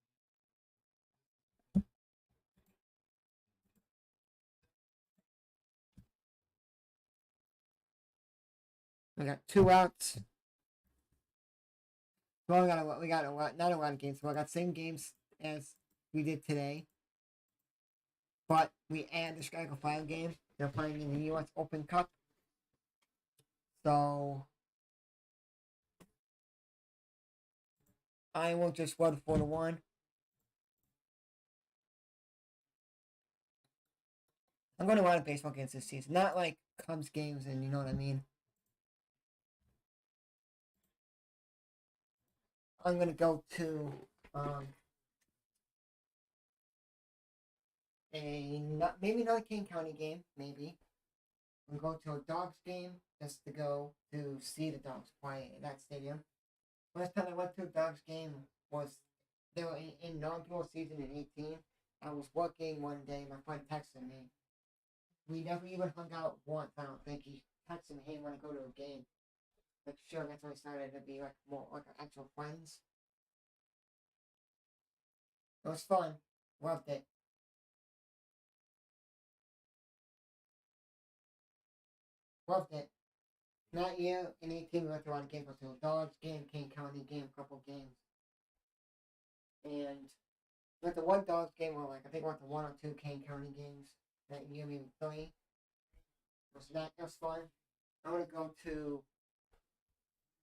We got 2 outs. Well, we got a lot, not a lot of games. We got same games as we did today, but we add the Chicago Fire game. They're playing in the U.S. Open Cup, so I will just run 4-1. I'm going to a lot of baseball games this season, not like Cubs games, and you know what I mean. I'm going to go to maybe not a King County game, maybe. I'm going to a Dogs game just to go to see the Dogs play at that stadium. Last time I went to a Dogs game was they were in non-dual season in 18. I was working one day, my friend texted me. We never even hung out once, I don't think. He texted me, hey, want to go to a game? Like, sure, that's when I started to be like more like actual friends. It was fun. Loved it. Loved it. That year in 18, we went to a lot of games. We went to a Dogs game, King County game, a couple games. And we went to one Dogs game, or like I think we went to 1 or 2 King County games that year, maybe 3. That was fun. I want to go to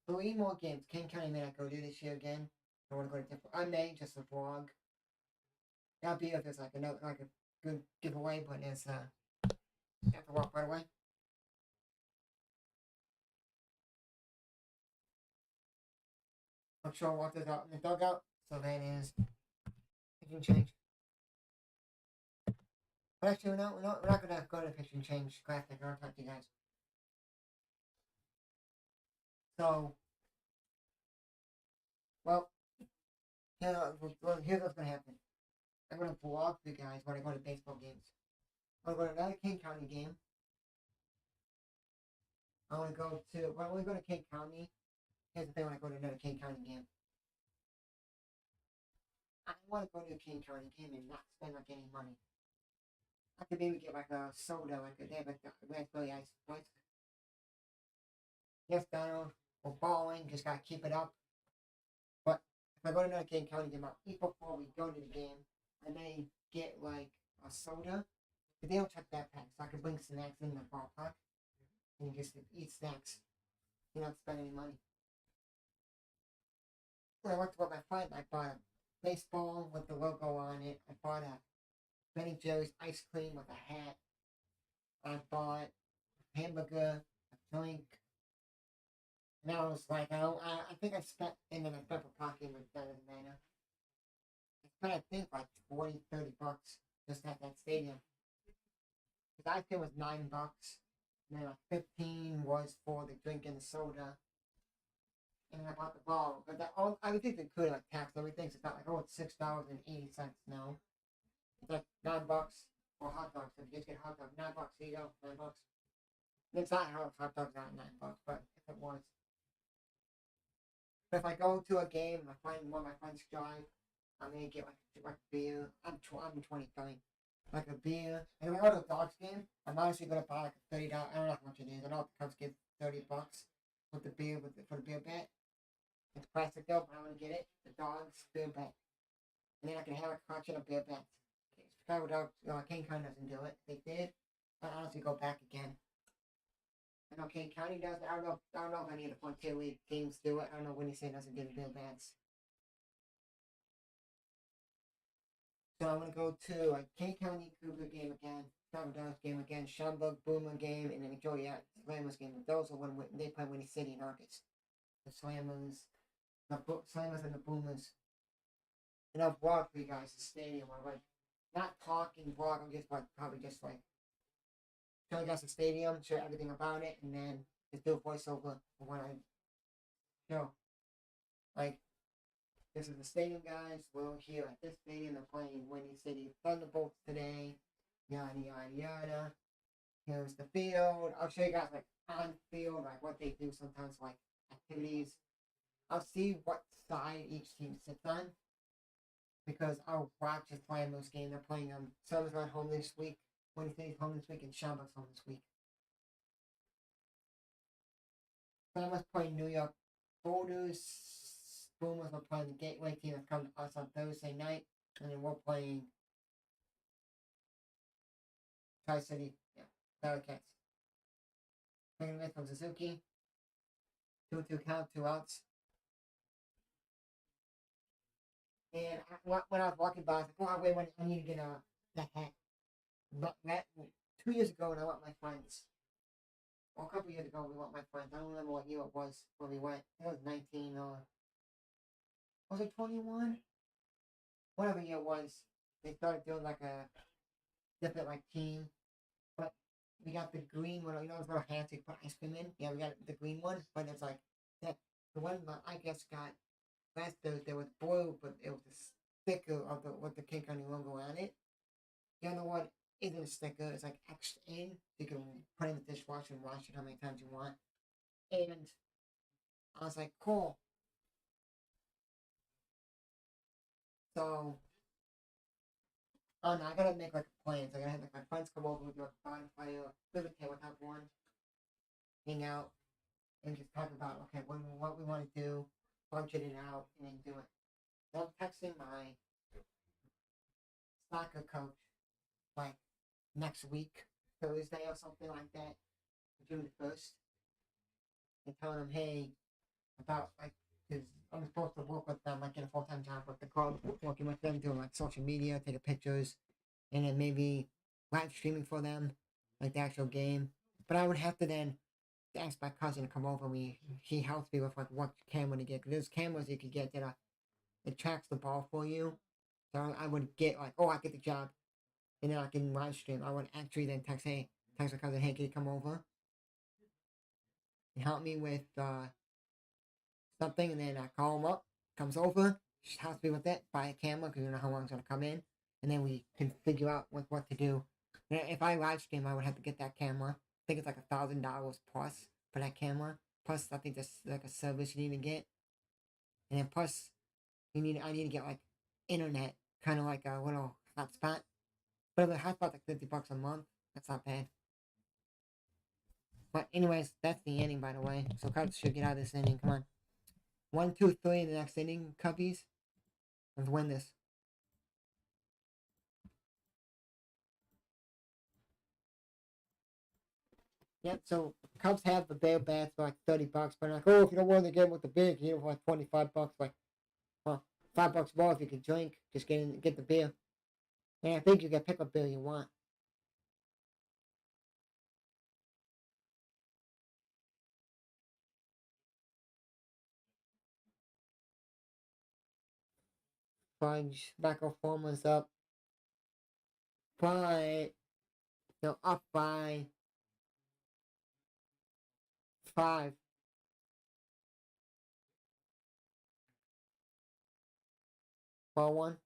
3 more games. King County may not go do this year again. I want to go to different. I may just a vlog. That'll be if there's like a good giveaway, but it's you have to walk right away. I'm sure I'll walk this out in the dugout. So that is pitching change. But actually, we're not gonna go to pitching change graphic. I'll talk to you guys. So, well, here's what's gonna happen. I'm gonna vlog for you guys when I go to baseball games. I'm gonna go to another King County game. I want to go to when I go to King County. Here's the thing: when I go to another King County game, I want to go to a King County game and not spend like any money. I could maybe get like a soda, like they have like a raspberry ice place. Yes, Donald, we're balling, just gotta keep it up. But if I go to another King County game, I'll eat before we go to the game. I may get like a soda. But they don't check backpacks, so I can bring snacks in the ballpark and just eat snacks. You don't spend any money. When I went to my friend, I bought a baseball with the logo on it. I bought a Ben & Jerry's ice cream with a hat. I bought a hamburger, a drink. And I was like, I think I spent, and then I spent for parking with Dennis Manor. I spent, I think, like 20, 30 bucks just at that stadium. Because ice cream was $9. And then like 15 was for the drink and the soda. And I bought the ball. But I would think they could like tax everything. So it's not like, oh, it's $6.80. No. It's like $9 for hot dogs. If you just get hot dogs, $9, here you go, $9. It's not how hot dogs are $9, but if it was. But if I go to a game, I find one of my friends drive, I'm gonna get like a beer. I'm 23. Like a beer. And if I go to a Dogs game, I'm honestly gonna buy like a $30. I don't know how much it is. I know the Cubs give $30 with the beer for the beer bet. It's plastic though, but I'm gonna get it. The Dogs beer bet, and then I can have a collection of beer bets. Chicago Dogs, King County doesn't do it. They did, but honestly, go back again. I know King County does. I don't know if any of the Frontier League teams do it. I don't know when he say doesn't give beer bets. So I'm gonna go to a King County Cougar game again, Chicago Dogs game again, Schaumburg Boomer game, and then Joliet Slammers game. Those are when they play Winnie City in August. The Slammers, Slammers and the Boomers. And I'll vlog for you guys the stadium. I'm like not talking vlog. I'm just like probably just like show you guys the stadium, show everything about it, and then Just do a voiceover for when I show. Like, this is the stadium, guys. We're here at this stadium. They're playing Windy City Thunderbolts today. Yada, yada, yada. Here's the field. I'll show you guys, like, on field, like, what they do sometimes, like, activities. I'll see what side each team sits on. Because our watch is playing those games. They're playing Summers at home this week, Windy City's home this week, and Shamrock's home this week. Summers playing New York Boulders. Boomers are playing the Gateway team that's coming to us on Thursday night. And then we're playing Tri-City, Bearcats. Second base from Suzuki. 2-2 count, 2 outs. And when I was walking by, I was like, oh, wait, I need to get that hat. But that 2 years ago, when I went with my friends, well, a couple years ago, we went with my friends. I don't remember what year it was when we went. It was 19 or was it 21? Whatever year it was, they started doing like a different like team. But we got the green one. You know those little hats you put ice cream in? Yeah, we got the green one. But it's like that. The one that I guess got last Thursday was blue, but it was a sticker of the with the King County logo on it. The other one isn't a sticker. It's like etched in. You can put it in the dishwasher and wash it how many times you want. And I was like, cool. So, oh no, I gotta make like a plan. So I gotta have like my friends come over, do like a bonfire, living here with everyone, hang out, and just talk about okay, what we want to do, budget it out, and then do it. So I'm texting my soccer coach like next week, Thursday or something like that, June 1st, and telling him, hey, about like, because I'm supposed to work with them, like get a full time job with the club, working with them, doing like social media, taking pictures, and then maybe live streaming for them, like the actual game. But I would have to then ask my cousin to come over. He helps me with like what camera to get. Cause there's cameras you could get that it tracks the ball for you. So I would get like, oh, I get the job, and then I can live stream. I would actually then text my cousin, hey, can you come over and help me with something, and then I call him up, comes over, helps me with it, buy a camera because you know how long it's gonna come in, and then we can figure out what to do. And if I live stream, I would have to get that camera. I think it's like $1,000 plus for that camera. Plus, I think that's like a service you need to get, and then plus I need to get like internet, kind of like a little hotspot. But the hotspot's like $50 a month. That's not bad. But anyways, that's the inning, by the way. So Cubs should get out of this inning. Come on. 1, 2, 3 in the next inning, Cubbies. Let's win this. Yep, so Cubs have the bare bats for like $30, but like, oh, if you don't want to get with the big, you know, for like $25, like, well, $5 more if you can drink, just get the beer. And I think you can pick what beer you want. Fudge, Backo Forman's up by, no, up by 5. Ball 1.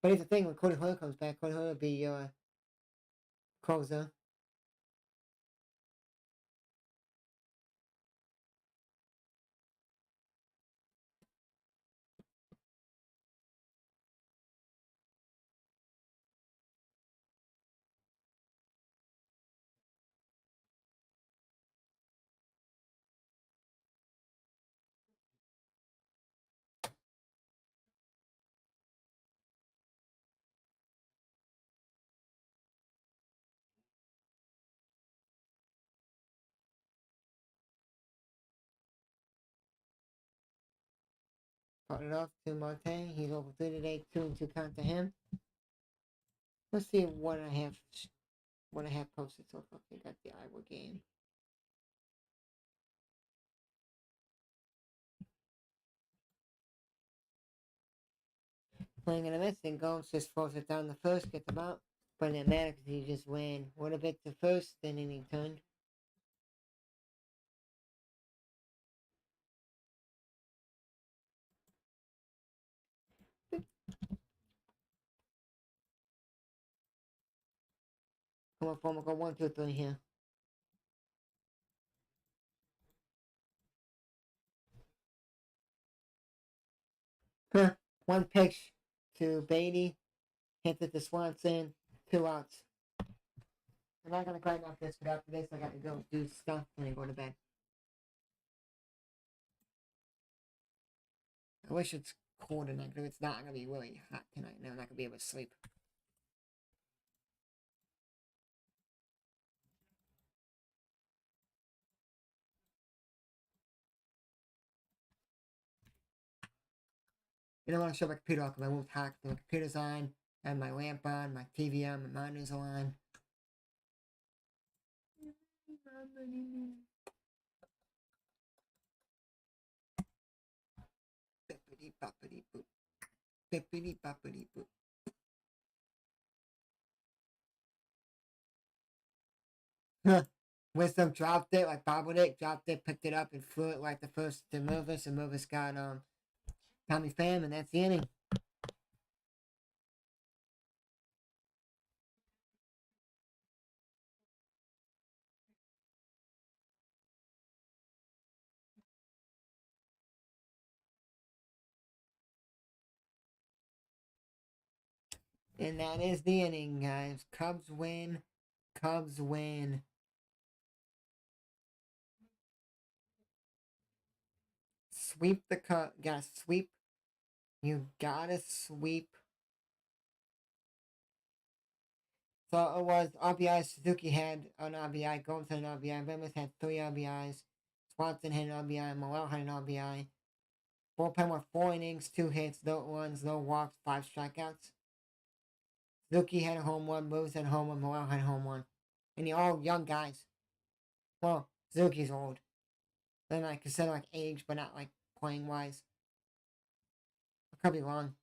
But here's the thing, when Cody Hoyle comes back, Cody Hoyle will be your closer. Put it off to Marte. He's over 3 today, 2-2 count to him. Let's see what I have posted so far. I got the Iowa game. Playing in the Mets and Gomes just throws it down the first, gets them out. But it didn't matter because he just ran. What if it's the first inning he turned? Come on, Foreman, go 1, 2, 3 here. Huh. One pitch to Beatty. Hit it to Swanson. 2 outs. I'm not gonna climb off this, but after this, I gotta go do stuff when I go to bed. I wish it's cool tonight, because it's not gonna be really hot tonight. Now I'm not gonna be able to sleep. You don't want to shut my computer off because I won't talk. The computer's on, I have my lamp on, my TV on, my monitors on. Bippity boppity boop. Bippity boppity boop. Huh. Wisdom dropped it, like bobbled it, dropped it, picked it up, and threw it like the first to Mervis, and Mervis got Tommy Pham, and that's the inning. And that is the inning, guys. Cubs win. Cubs win. Sweep the Cubs. Gotta sweep. You gotta sweep. So it was RBI. Suzuki had an RBI. Gomes had an RBI. Ramos had 3 RBIs. Swanson had an RBI. Morel had an RBI. Bullpen were 4 innings, 2 hits, no runs, no walks, 5 strikeouts. Suzuki had a home run. Moves had a home run. Morel had a home run. And they're all young guys. Well, Suzuki's old. They're like considered like age, but not like playing wise. I could be wrong.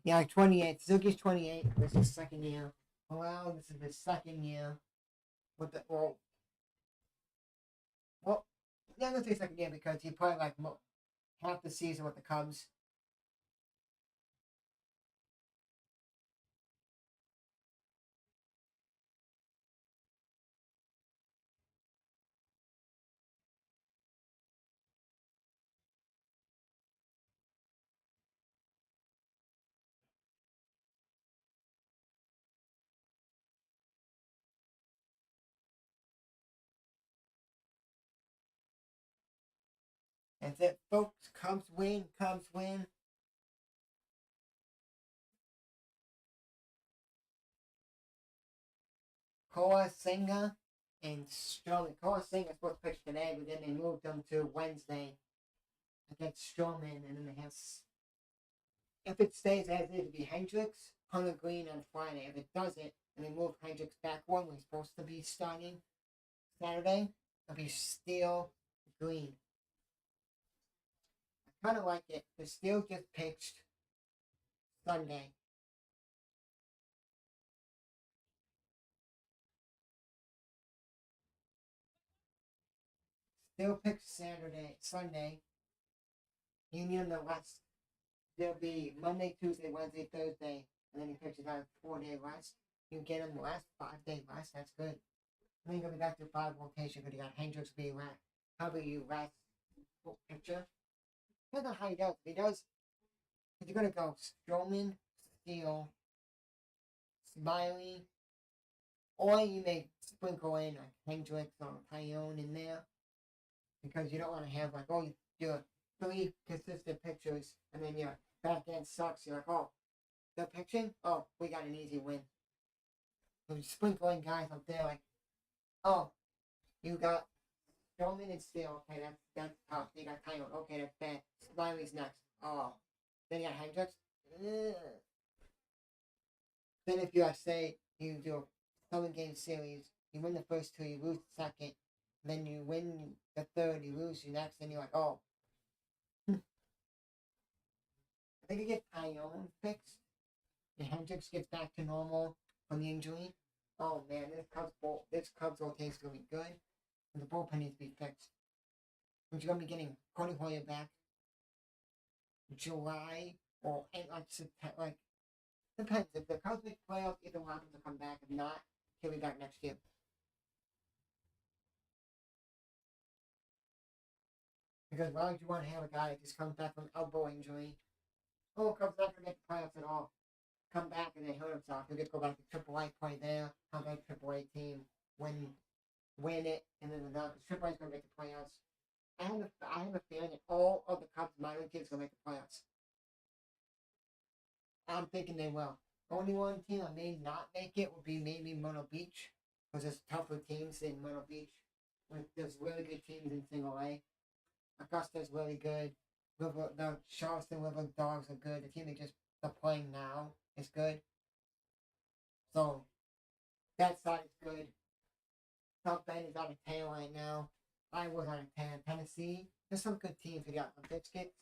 Yeah, like 28. Suzuki's 28. This is his second year. Well, this is his second year. With the yeah, I'm gonna say second year because he played like half the season with the Cubs. That's it, folks. Cubs win. Cubs win. Koa Senga and Stroman. Koa Senga was supposed to pitch today, but then they moved them to Wednesday against Stroman, and then they have. If it stays as is, it'll be Hendricks, Hunter Green on Friday. If it doesn't, and they move Hendricks back one, we're supposed to be starting Saturday, it'll be Steele Green. I kind of like it. The Steele just pitched Sunday. Steele pitched Sunday. You need them to rest. There'll be Monday, Tuesday, Wednesday, Thursday, and then he pitches on 4-day rest. You get him last 5-day rest. That's good. I think he'll be back to 5 rotation because you got Hendricks being rest. Probably you rest pitcher. Depends on how he does. If he does, if you're gonna go Stroman, Steele, Smiley, or you may sprinkle in like Hendricks or Tyone in there because you don't want to have like you're 3 consistent pitchers and then your back end sucks. You're like, oh, they're pitching. Oh, we got an easy win. So you sprinkle in guys up there like, oh, you got Stroman and Steele. Okay, that's tough. You got Tyone. Okay, that's bad. Smiley's next. Oh, then you got Hendricks. Ugh. Then if you say you do a 7-game series, You win the first two, you lose the second, then you win the third, you lose the next, and you're like, oh. I think you get Tyone fixed, and Hendricks gets back to normal from the injury. Oh man, this Cubs rotation is gonna be good, and the bullpen needs to be fixed. But you're gonna be getting Cody Hoyer back July or like September, like depends. If the Cubs make playoffs, either one of them will come back. If not, he'll be back next year. Because why would you want to have a guy that just comes back from elbow injury? Oh, Cubs not gonna make the playoffs at all. Come back and then hurt himself. He'll just go back to AAA, play there, come back to AAA team, win it, and then the AAA's gonna make the playoffs. I have a feeling that all of the Cubs minor kids gonna make the playoffs. I'm thinking they will. Only one team that may not make it would be maybe Myrtle Beach, because there's tougher teams in Myrtle Beach. There's really good teams in Single A. Augusta's really good. The Charleston River Dogs are good. The team they're playing now is good. So that side is good. South Bend is out of 10 right now. Iowa's out of 10. Tennessee, there's some good teams. We got the Biscuits.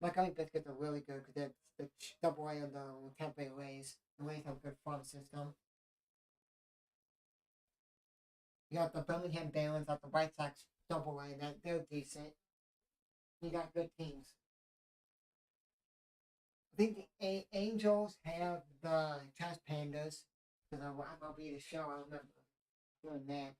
Montgomery Biscuits are really good because they're the double A of the Tampa Bay Rays. The Rays have a good farm system. You got the Birmingham Barons, got the White Sox double A. They're decent. You got good teams. I think the Angels have the Trash Pandas. Because MLB the show, I remember doing that.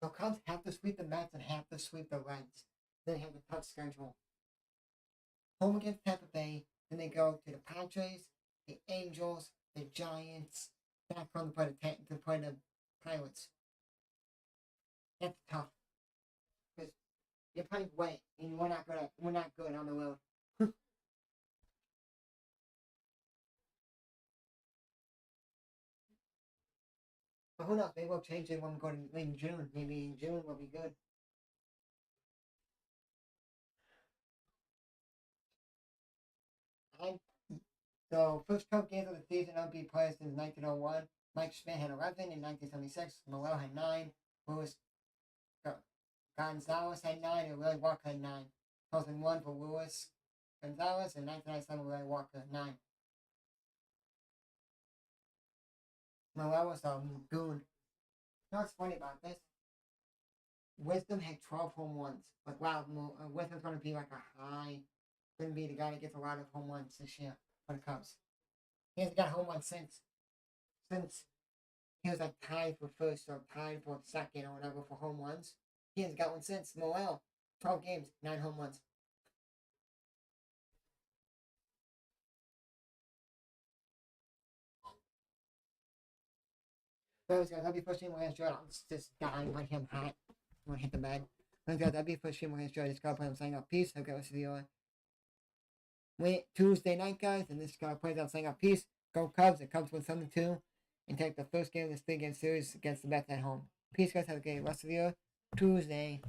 The Cubs have to sweep the Mets and have to sweep the Reds. Then they have a tough schedule. Home against Tampa Bay, then they go to the Padres, the Angels, the Giants, back home to play the Pirates. That's tough. Because you're playing away, and we're not good on the road. But who knows? Maybe we'll change it when we go in June. Maybe in June will be good. So, first 12 games of the season, MLB players since 1901. Mike Schmidt had 11 in 1976. Morel had 9. Luis Gonzalez had 9. And Willie Walker had 9. 2001 for Luis Gonzalez. And 1997 Willie Walker, 9. Morel was a goon. You know what's funny about this? Wisdom had 12 home runs. Like, wow, Wisdom's going to be like a high. Going to be the guy that gets a lot of home runs this year for the Cubs. He hasn't got a home run since he was like tied for first or tied for second or whatever for home runs. He hasn't got one since. Morel, 12 games, 9 home runs. So, guys, that'll be first game against Jordan. I'm just dying like him hot. I'm going to hit the bed. Guys, that'll be first game against Jordan. Just gotta play him signing up. Peace. Have a good rest of the Tuesday night, guys, and this guy plays out saying up peace. Go Cubs. The Cubs win 7-2 and take the first game of this big game series against the Mets at home. Peace, guys. Have a great rest of the year. Tuesday.